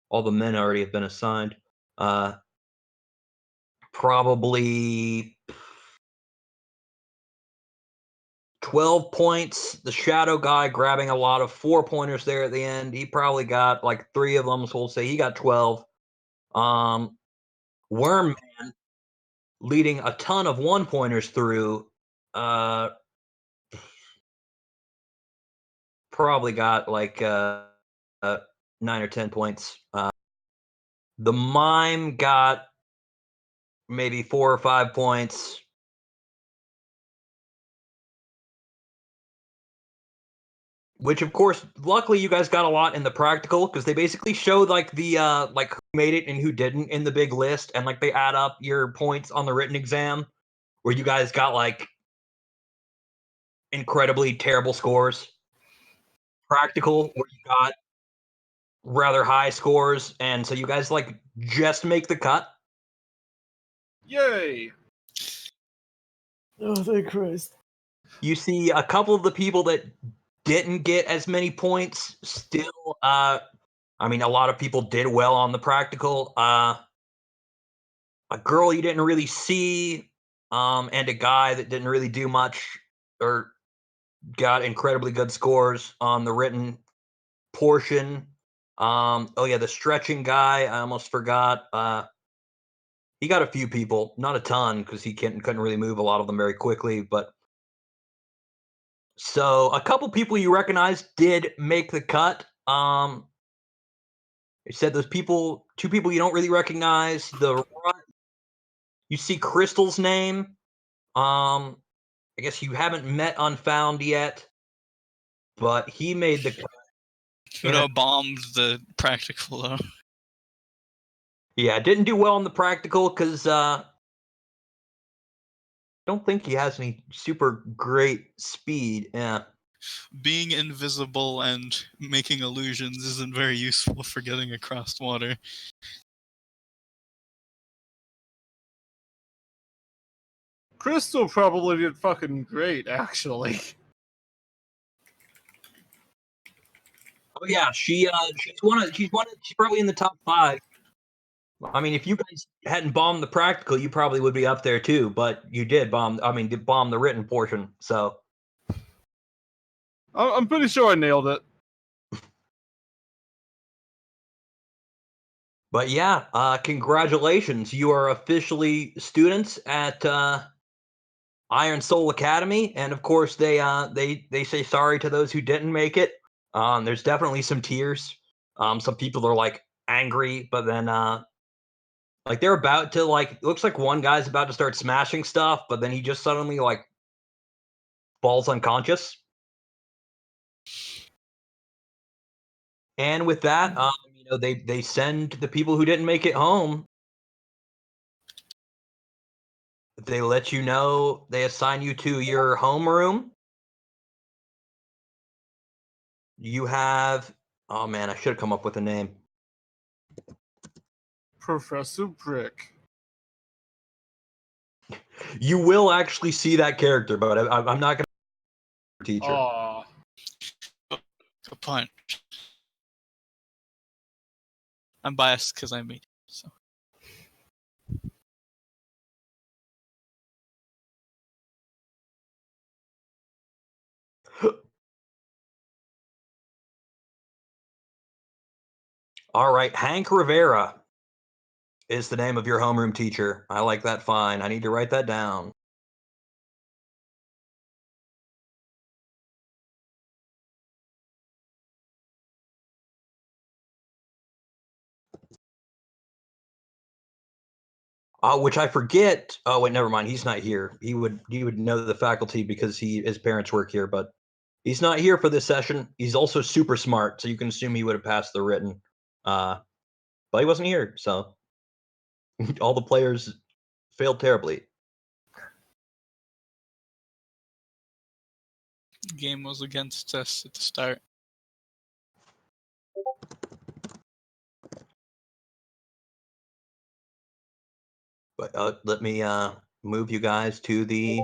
all the men already have been assigned. Probably 12 points. The shadow guy grabbing a lot of 4-pointers there at the end. He probably got like 3 of them, so we'll say he got 12. Worm Man leading a ton of 1-pointers through probably got like 9 or 10 points. The mime got maybe 4 or 5 points. Which, of course, luckily you guys got a lot in the practical, because they basically show like the like who made it and who didn't in the big list, and like they add up your points on the written exam, where you guys got like incredibly terrible scores. Practical, where you got rather high scores, and so you guys like just make the cut.
Yay!
Oh, thank Christ.
You see a couple of the people that didn't get as many points still. I mean, a lot of people did well on the practical. A girl you didn't really see, and a guy that didn't really do much or got incredibly good scores on the written portion. Oh yeah, the stretching guy, I almost forgot. He got a few people, not a ton, because he couldn't really move a lot of them very quickly. But so a couple people you recognize did make the cut. It said those people, 2 people you don't really recognize. You see Crystal's name. I guess you haven't met Unfound yet, but he made the cut.
Kudo bombed the practical, though.
Yeah, didn't do well in the practical because don't think he has any super great speed. Yeah.
Being invisible and making illusions isn't very useful for getting across water.
Crystal probably did fucking great, actually.
Oh yeah, she's probably in the top 5. I mean, if you guys hadn't bombed the practical, you probably would be up there too. But you did bomb. I mean, bomb the written portion. So
I'm pretty sure I nailed it.
But yeah, congratulations! You are officially students at Iron Soul Academy, and of course they say sorry to those who didn't make it. There's definitely some tears. Some people are like angry, but then like they're about to like. It looks like one guy's about to start smashing stuff, but then he just suddenly like falls unconscious. And with that, they send the people who didn't make it home. They let you know, they assign you to your homeroom. You have, oh man, I should have come up with a name.
Professor Brick.
You will actually see that character, but I'm not going to teacher.
Aw.
Good punch. I'm biased because I made it, so.
All right, Hank Rivera is the name of your homeroom teacher. I like that fine. I need to write that down. Which I forget. Oh wait, never mind. He's not here. He would know the faculty because his parents work here, but he's not here for this session. He's also super smart, so you can assume he would have passed the written. But he wasn't here, so all the players failed terribly.
The game was against us at the start.
But let me move you guys to the.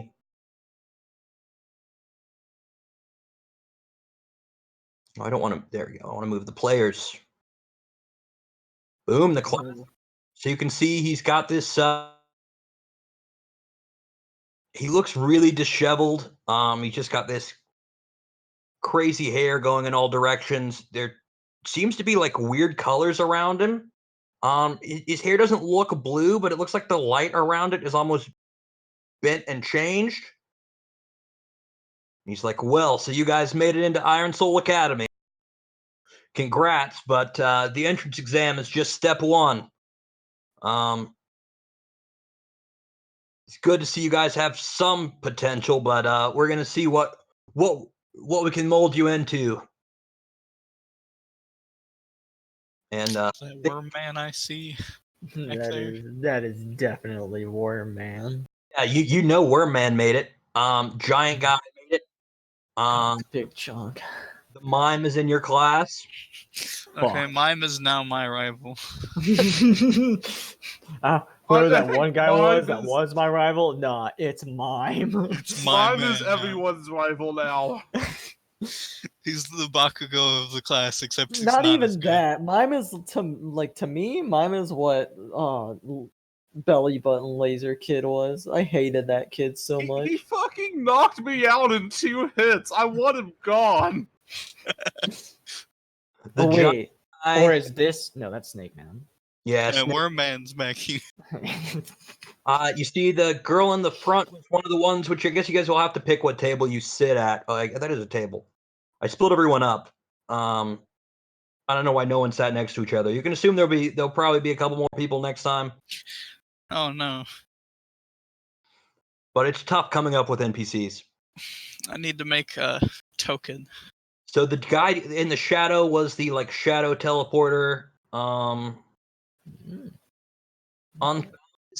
I don't want to. There we go. I want to move the players. Boom, the class. So you can see he's got this. He looks really disheveled. He's just got this crazy hair going in all directions. There seems to be like weird colors around him. His hair doesn't look blue, but it looks like the light around it is almost bent and changed. He's like, well, so you guys made it into Iron Soul Academy. Congrats, but the entrance exam is just step 1. It's good to see you guys have some potential, but we're gonna see what we can mold you into. And
That worm man I see.
That is definitely Worm Man.
yeah, you know Worm Man made it. Giant guy made it.
Big chunk.
The mime is in your class.
Okay,
Fuck.
Mime is now my rival.
Whoever that one guy was that
Mime is-
was my rival, nah, it's Mime.
It's my
Mine is
man now.
everyone's rival now.
He's the Bakugo of the class, except he's
Not
not
even
as good.
that. Mime is to me, Mime is what Belly Button Laser Kid was. I hated that kid so much.
He fucking knocked me out in 2 hits. I want him gone.
The
Oh wait,
guy,
or is this? No, that's Snake Man.
yeah,
And Worm Man's back here.
you see the girl in the front was one of the ones, which I guess you guys will have to pick what table you sit at. Oh, that is a table. I split everyone up. I don't know why no one sat next to each other. You can assume there'll probably be a couple more people next time,
Oh no.
but it's tough coming up with NPCs.
I need to make a token.
So the guy in the shadow was the like shadow teleporter. On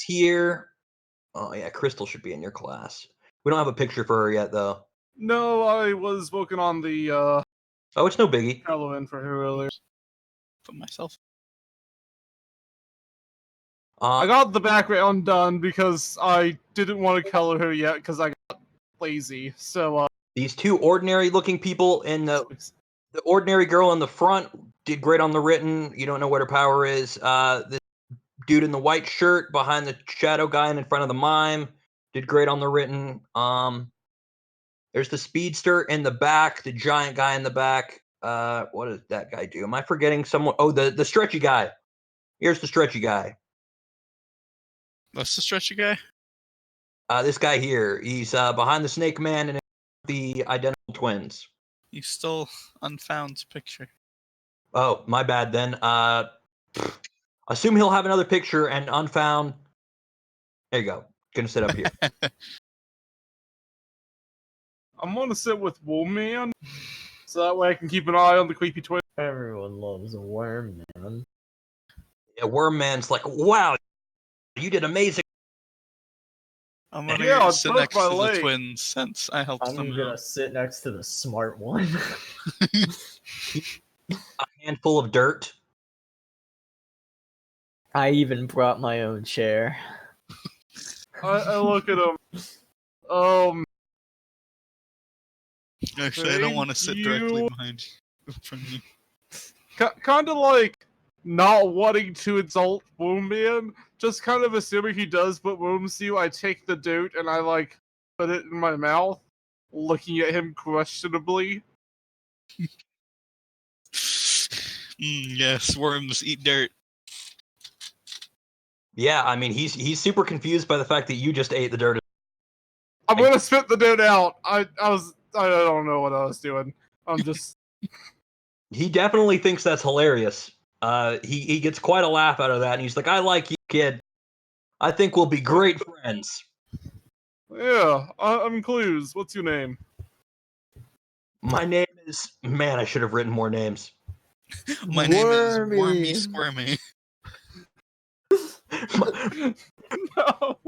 here. Oh yeah, Crystal should be in your class. We don't have a picture for her yet though.
No, I was working on the
Oh, it's no biggie.
Halloween for her earlier.
Put myself.
I got the background done because I didn't want to color her yet because I got lazy. So
these 2 ordinary looking people in the The ordinary girl in the front did great on the written. You don't know what her power is. The dude in the white shirt behind the shadow guy and in front of the mime did great on the written. There's the speedster in the back, the giant guy in the back. What does that guy do? Am I forgetting someone? Oh, the stretchy guy. Here's the stretchy guy.
What's the stretchy guy?
This guy here. He's behind the Snake Man and the identical twins.
You stole Unfound's picture.
Oh, my bad then. Assume he'll have another picture and Unfound. There you go. Gonna sit up here.
I'm gonna sit with Woman, so that way I can keep an eye on the creepy twin.
Everyone loves a worm, man.
Yeah, Worm Man's like, wow, you did amazing.
I'm gonna
Yeah,
sit
broke
next
my
to
leg.
the twins since I helped
I'm
them
gonna
out.
sit next to the smart one.
A handful of dirt.
I even brought my own chair.
I look at him.
Actually, I don't want to sit
Thank
directly
you.
behind you. From you.
Kind of like not wanting to insult Woman, just kind of assuming he does what wounds you. I take the dirt and I like put it in my mouth, looking at him questionably.
Yes, worms eat dirt.
Yeah, I mean he's super confused by the fact that you just ate the dirt.
I'm gonna spit the dirt out. I don't know what I was doing. I'm just
He definitely thinks that's hilarious. He gets quite a laugh out of that, and he's like, "I like you, kid. I think we'll be great friends."
yeah. I'm Clues. What's your name?
My name is man. I should have written more names.
My name is
Wormy.
Wormy Squirmy.
No.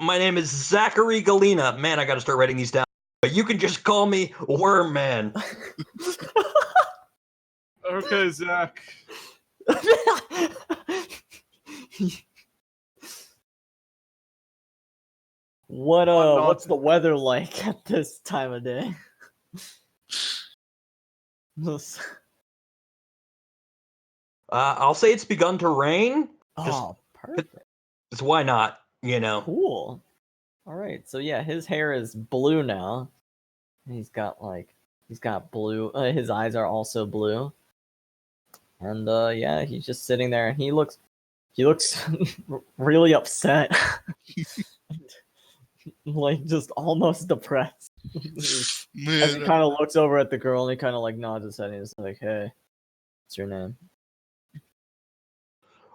My name is Zachary Galena. Man, I got to start writing these down. But you can just call me Worm Man.
Okay, Zach.
What's the weather like at this time of day?
I'll say it's begun to rain.
Oh, perfect.
Because why not? You know.
Cool. All right. So yeah, his hair is blue now. He's got blue. His eyes are also blue. And yeah, he's just sitting there, and he looks really upset, like just almost depressed. As he
Man,
kind of looks over at the girl, and he kind of like nods his head, and he's like, "Hey, what's your name?"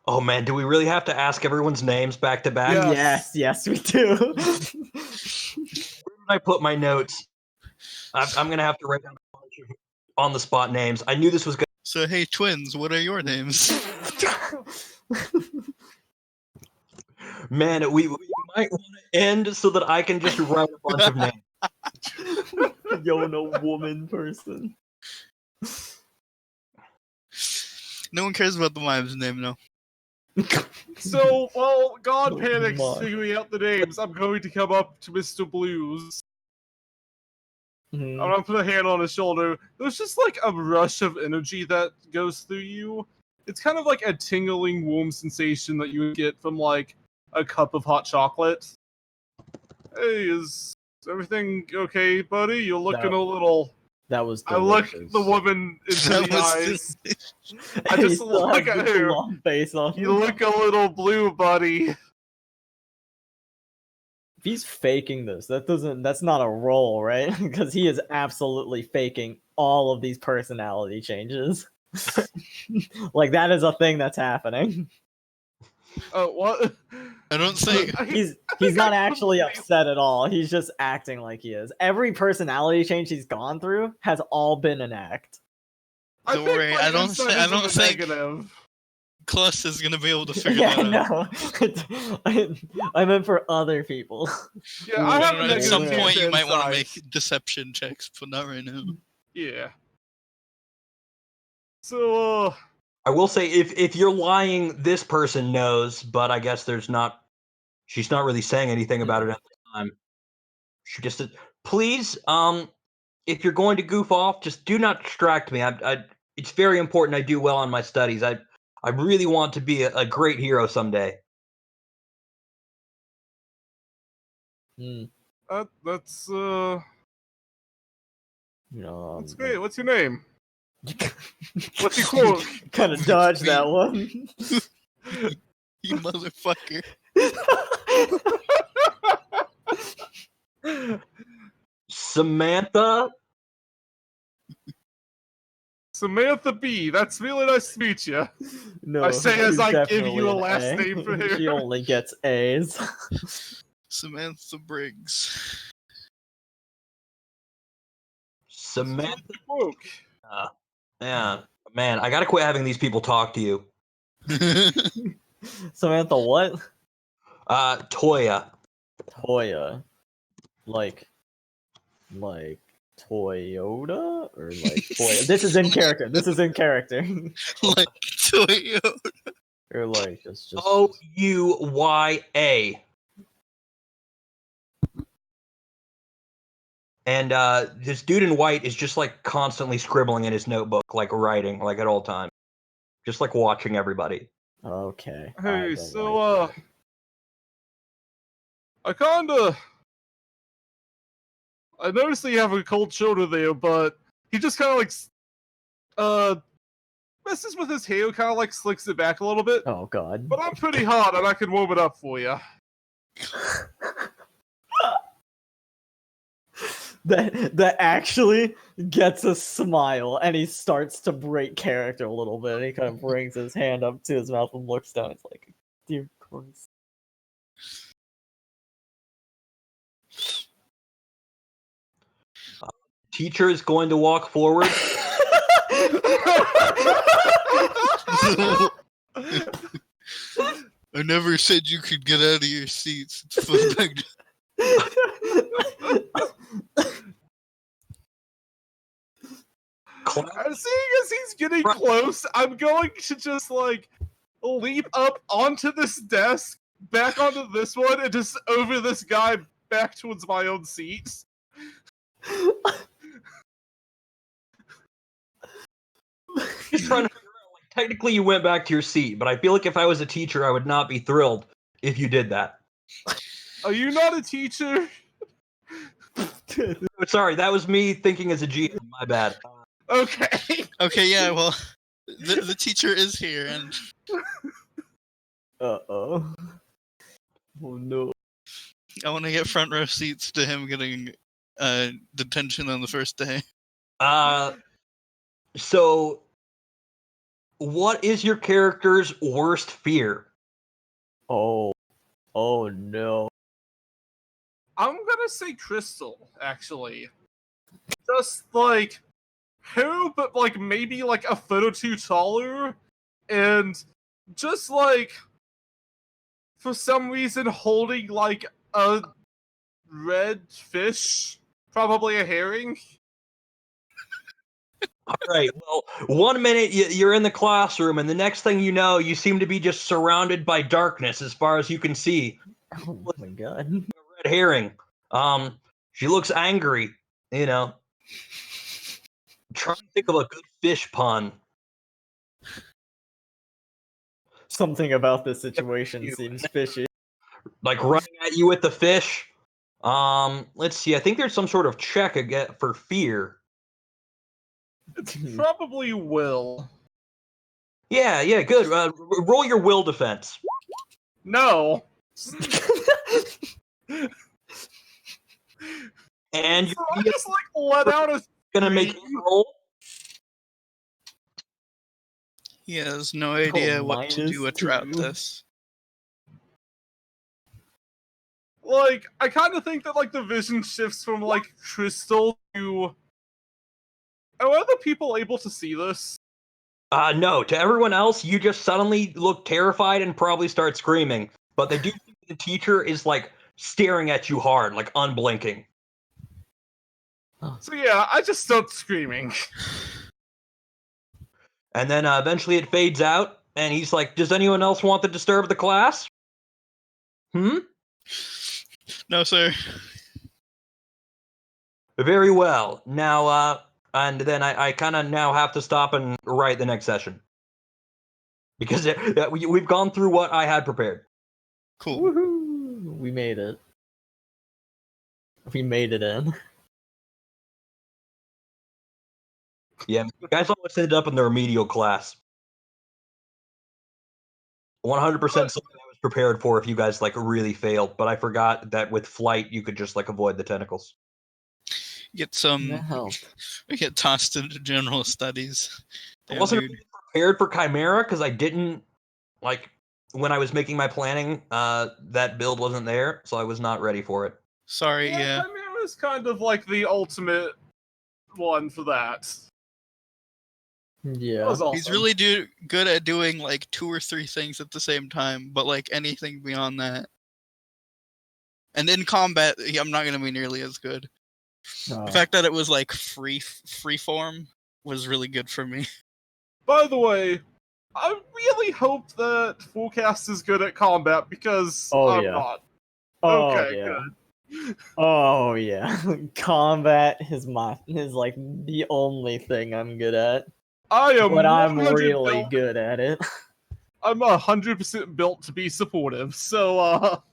Oh man, do we really have to ask everyone's names back to back?
Yes.
Yes, we do.
Where did I put my notes? I'm gonna have to write down a bunch of on the spot names. I knew this was good.
so hey, twins, what are your names?
Man, we might want to end so that I can just write a bunch of names.
Yo, no woman person.
No one cares about the mime's name, no.
So, while God
Oh
panics
my.
figuring out the names, I'm going to come up to Mr. Blues. I'm gonna put a hand on his shoulder. There's just like a rush of energy that goes through you. It's kind of like a tingling warm sensation that you would get from like a cup of hot chocolate. Hey, is everything okay, buddy? You're looking
No.
a little.
That was.
I look
delicious.
the woman into
That
the
was
eyes. I just
He still
look
has
at
this
her.
long face on.
You look a little blue, buddy.
If he's faking this, that's not a role, right? Because he is absolutely faking all of these personality changes. Like that is a thing that's happening.
Oh, what?
I don't think.
He's not actually upset at all. He's just acting like he is. Every personality change he's gone through has all been an act.
Don't worry,
my
I don't
insight
thi- I
is in
don't
the
think-
negative.
Cluss is gonna be able to figure
Yeah,
that out.
no. I meant for other people.
Yeah, I
No,
have
no,
a
no, at
negative
some
Yeah.
point, you might want to
insight.
make deception checks, but not right now.
Yeah. So,
I will say if you're lying, this person knows, but I guess she's not really saying anything about it at the time. She just said, please, if you're going to goof off, just do not distract me. It's very important I do well on my studies. I really want to be a great hero someday.
Hmm.
That's
You know,
that's great. What's your name? What's your quote?
kind of dodged that one.
You motherfucker.
Samantha?
Samantha B. That's really nice to meet you.
No,
I say as
she's
I give you
definitely
a
an
last
A.
name for her.
She only gets A's.
Samantha Briggs.
Samantha?
Woke.
Yeah. Man, I gotta quit having these people talk to you.
Samantha what?
Toya.
Toya. Like Toyota? Or like Toya? This is in character. This is in character.
Like Toyota.
Or like just
Ouya. And this dude in white is just like constantly scribbling in his notebook, like writing, like at all times. Just like watching everybody.
okay.
Hey,
don't
so
like
I noticed that you have a cold shoulder there, but he just kind of like messes with his hair, kind of like slicks it back a little bit.
Oh god.
But I'm pretty hot, and I can warm it up for you.
That actually gets a smile, and he starts to break character a little bit. And he kind of brings his hand up to his mouth and looks down. It's like, dear Christ.
Teacher is going to walk forward.
I never said you could get out of your seats. It's fun back
Seeing as he's getting close, I'm going to just like leap up onto this desk, back onto this one, and just over this guy back towards my own seat.
Just trying to figure out, like, technically you went back to your seat, but I feel like if I was a teacher, I would not be thrilled if you did that.
Are you not a teacher?
Sorry, that was me thinking as a GM. My bad.
Okay.
Okay, yeah, well, the teacher is here, and
Uh-oh. Oh no.
I want to get front row seats to him getting detention on the first day.
So what is your character's worst fear?
Oh. Oh no.
I'm gonna say Crystal, actually. Just like her, but like maybe like a foot or two taller, and just like for some reason holding like a red fish, probably a herring.
All right, well, 1 minute you're in the classroom, and the next thing you know, you seem to be just surrounded by darkness as far as you can see.
Oh my god.
Red herring. She looks angry, you know. I'm trying to think of a good fish pun.
Something about this situation seems fishy.
Like running at you with the fish. Let's see. I think there's some sort of check again for fear.
Probably will.
Yeah, good. Roll your will defense.
No.
And
So I just like let out a
gonna make
scream.
you roll.
He has no idea what to do about
-2.
this.
Like, I kind of think that like the vision shifts from like Crystal to. Are other people able to see this?
No, to everyone else, you just suddenly look terrified and probably start screaming. But they do think the teacher is like staring at you hard, like unblinking.
So yeah, I just start screaming.
And then eventually it fades out, and he's like, "Does anyone else want to disturb the class?"
No, sir.
Very well. Now, and then I kind of now have to stop and write the next session because we've gone through what I had prepared.
Cool.
Woohoo! We made it. We made it in.
Yeah, you guys almost ended up in the remedial class. 100% something I was prepared for if you guys like really failed, but I forgot that with flight you could just like avoid the tentacles.
Get
That
some.
helped.
We get tossed into general studies.
I
Damn,
wasn't
dude.
really prepared for Chimera because I didn't like when I was making my planning. That build wasn't there, so I was not ready for it.
Sorry, yeah.
Chimera is kind of like the ultimate one for that. That
Yeah.
was awesome.
He's really good at doing like 2 or 3 things at the same time, but like anything beyond that. And in combat, I'm not gonna be nearly as good. The fact that it was like free form was really good for me.
By the way, I really hope that Fullcast is good at combat because I'm
yeah.
not.
Oh
Okay,
yeah.
good.
Oh yeah. Combat is like the only thing I'm good at.
I am
But I'm
100
really
built.
good at it.
I'm 100% built to be supportive. So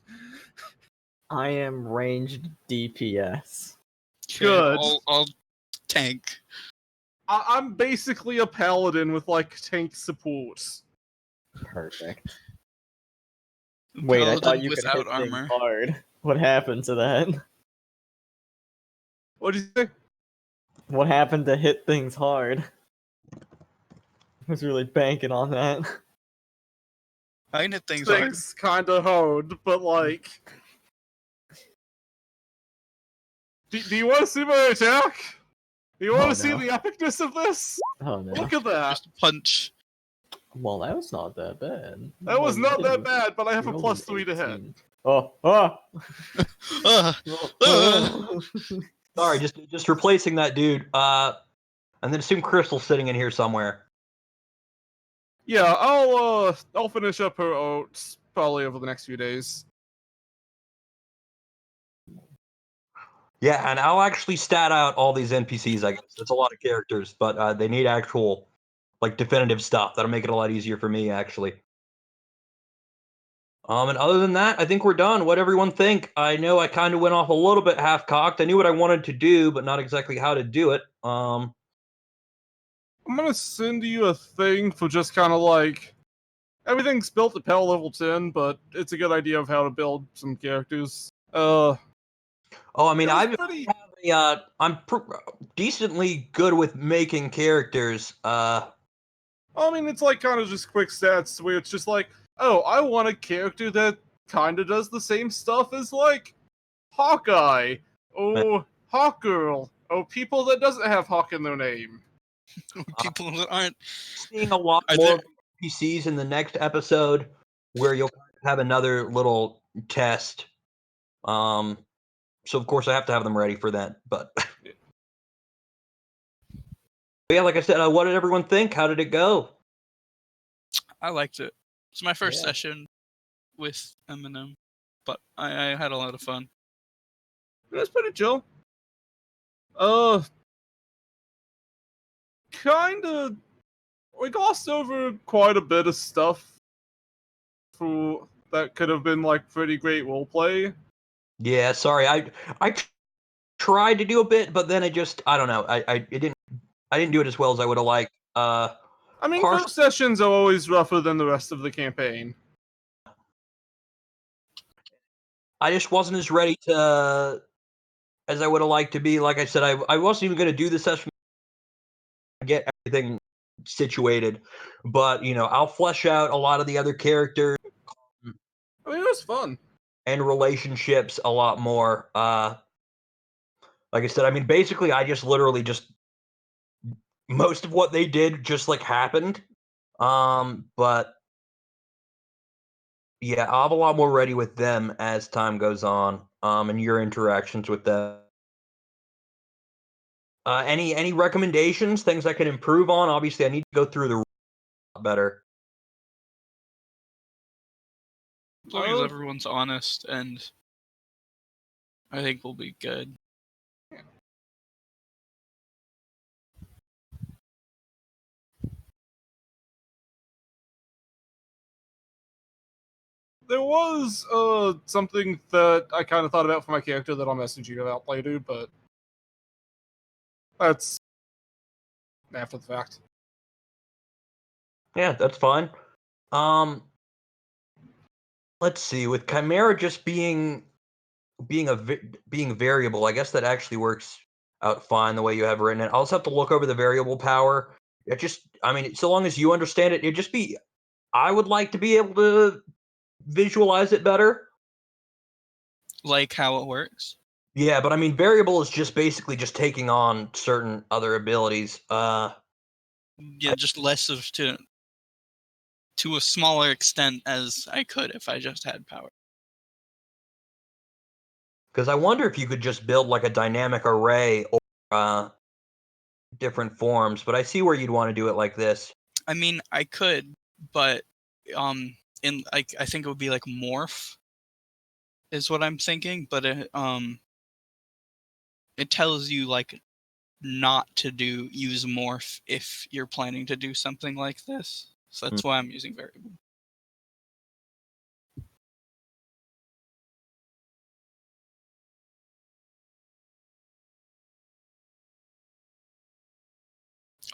I am ranged DPS.
Good.
I'll tank.
I'm basically a paladin with like tank support.
Perfect. Wait, I thought
Paladin
you could
without
hit things
armor.
hard. What happened to that?
What did you say?
What happened to hit things hard? I was really banking on that.
I can hit things hard.
Things kind of hard, but like. Do you want to see my attack? Do you want to see
no.
the epicness of this?
Oh no.
Look at that.
Just punch.
Well, that was not that bad.
That was
Well,
not
you
that
did-
bad, but I have
you
a
rolled
plus
an
3 to hit.
18. Oh, oh!
Sorry, just replacing that dude. And then assume Crystal's sitting in here somewhere.
Yeah, I'll finish up her oats probably over the next few days.
Yeah, and I'll actually stat out all these NPCs. I guess it's a lot of characters, but they need actual, like, definitive stuff. That'll make it a lot easier for me, actually. And other than that, I think we're done. What everyone think? I know I kind of went off a little bit half-cocked. I knew what I wanted to do, but not exactly how to do it.
I'm gonna send you a thing for just kind of like everything's built at PAL level 10, but it's a good idea of how to build some characters.
Oh, I mean,
It was pretty.
I'm decently good with making characters.
I mean, it's like kind of just quick stats where it's just like, oh, I want a character that kind of does the same stuff as like Hawkeye or Hawkgirl or people that doesn't have Hawk in their name.
People that aren't.
Seeing a lot
Are
more
there-
NPCs in the next episode, where you'll have another little test. So of course I have to have them ready for that. But yeah, like I said, what did everyone think? How did it go?
I liked it. It's my first
Yeah.
session with Eminem, but I had a lot of fun.
It was pretty chill. Kinda. We glossed over quite a bit of stuff for that could have been like pretty great roleplay.
Yeah, sorry, I tried to do a bit, but then I don't know, I didn't do it as well as I would have liked.
I mean,
Pars-
first sessions are always rougher than the rest of the campaign.
I just wasn't as ready to as I would have liked to be. Like I said, I wasn't even going to do the session to get everything situated, but I'll flesh out a lot of the other characters
I mean, it was fun.
and relationships a lot more. Like I said, I mean, basically, I just literally just most of what they did just like happened. But yeah, I'll have a lot more ready with them as time goes on. And your interactions with them. Any recommendations, things I can improve on? Obviously, I need to go through the better.
As long as everyone's honest, and I think we'll be good.
there was something that I kind of thought about for my character that I'll message you about later, but that's after the fact.
Yeah, that's fine. Let's see. With Chimera just being variable, I guess that actually works out fine the way you have written it. I'll also have to look over the variable power. It just, I mean, so long as you understand it, I would like to be able to visualize it better.
Like how it works.
Yeah, but I mean, variable is just basically just taking on certain other abilities.
Yeah, just less of to a smaller extent as I could if I just had power.
Because I wonder if you could just build like a dynamic array or different forms, but I see where you'd want to do it like this.
I mean, I could, but in like I think it would be like morph is what I'm thinking, but it tells you like not to use morph if you're planning to do something like this. So that's why I'm using variable.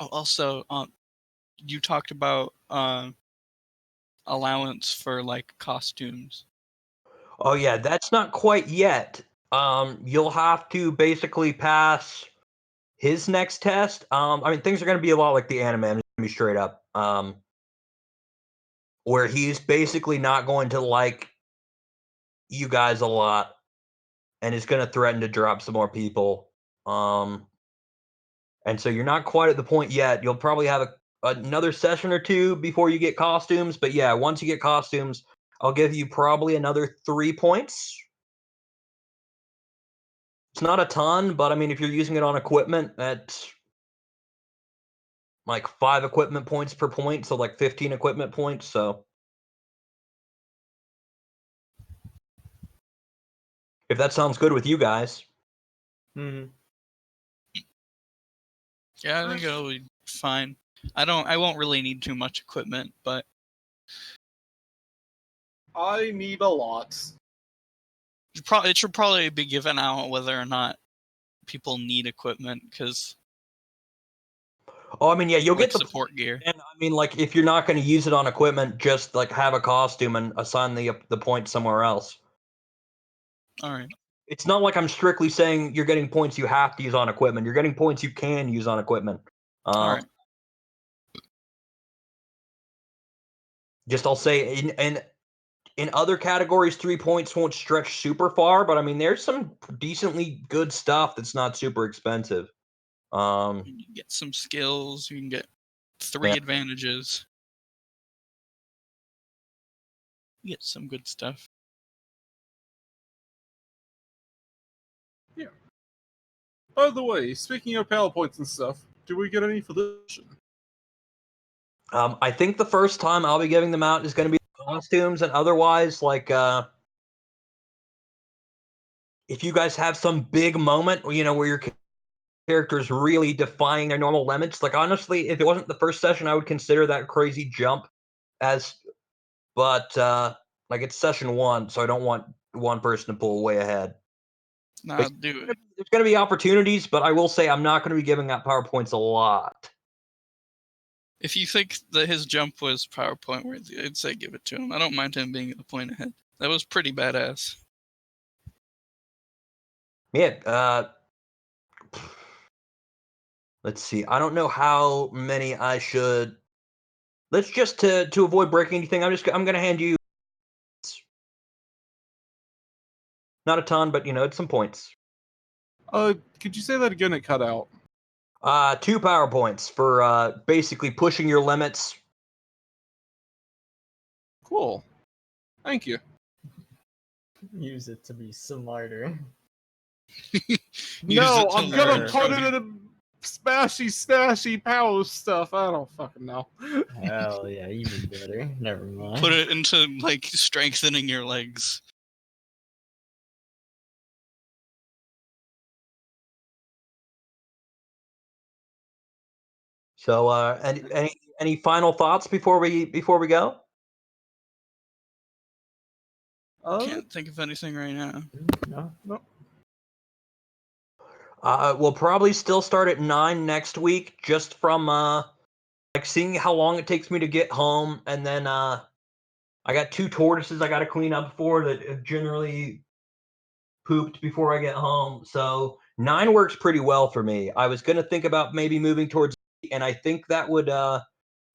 Oh, also, you talked about allowance for like costumes.
Oh yeah, that's not quite yet. You'll have to basically pass his next test. I mean, things are going to be a lot like the anime. I'm just gonna be straight up. Where he's basically not going to like you guys a lot, and is going to threaten to drop some more people. And so you're not quite at the point yet. You'll probably have another session or two before you get costumes. But yeah, once you get costumes, I'll give you probably another 3 points. It's not a ton, but I mean, if you're using it on equipment, that's like 5 equipment points per point, so like 15 equipment points. So if that sounds good with you guys.
Mm-hmm.
Yeah, I think it'll be fine. I won't really need too much equipment, but
I need a lot.
it should probably be given out whether or not people need equipment, because
Oh, I mean, yeah, you'll
like
get the
support gear.
And I mean, like, if you're not going to use it on equipment, just like have a costume and assign the points somewhere else.
All right.
It's not like I'm strictly saying you're getting points you have to use on equipment. You're getting points you can use on equipment.
All right.
Just I'll say in other categories, 3 points won't stretch super far, but I mean, there's some decently good stuff that's not super expensive.
You can get some skills. You can get 3
Yeah.
advantages. You get some good stuff.
Yeah. By the way, speaking of PowerPoints and stuff, do we get any for this session?
I think the first time I'll be giving them out is going to be costumes, and otherwise, like, if you guys have some big moment, where your characters really defying their normal limits. Like, honestly, if it wasn't the first session, I would consider that crazy jump as, but like, it's session 1, so I don't want one person to pull way ahead.
Nah,
But
do it.
there's going to be opportunities, but I will say I'm not going to be giving out PowerPoints a lot.
If you think that his jump was PowerPoint worthy, I'd say give it to him. I don't mind him being a point ahead. That was pretty badass.
Yeah, let's see. I don't know how many I should. Let's just to avoid breaking anything. I'm going to hand you not a ton, but it's some points.
Could you say that again? It cut out.
2 PowerPoints for basically pushing your limits.
Cool. Thank you.
Use it to be smarter.
No,
it to
I'm gonna
learn
put
from
it in a smashy power stuff. I don't fucking know.
Hell yeah, even better. Never mind.
Put it into like strengthening your legs.
So, any final thoughts before we go?
Can't think of anything right now.
No.
We'll probably still start at 9 next week, just from like seeing how long it takes me to get home, and then I got 2 tortoises I got to clean up for that have generally pooped before I get home. So 9 works pretty well for me. I was gonna think about maybe moving towards, and I think that would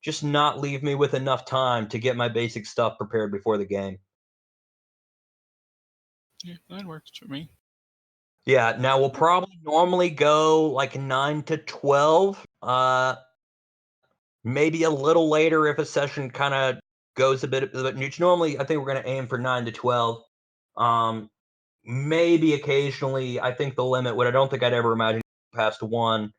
just not leave me with enough time to get my basic stuff prepared before the game.
Yeah, that works for me.
Yeah, now we'll probably normally go like 9 to 12. Maybe a little later if a session kind of goes a bit neutral. Normally, I think we're going to aim for 9 to 12. Maybe occasionally, I think the limit would. I don't think I'd ever imagine past 1.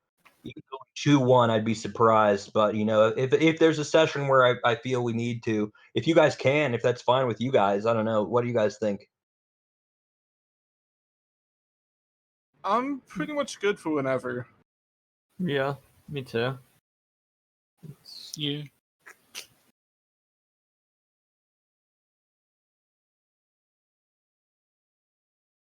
Even going 2-1, I'd be surprised. But if there's a session where I feel we need to, if you guys can, if that's fine with you guys, I don't know. What do you guys think?
I'm pretty much good for whenever.
Yeah, me too.
Yeah.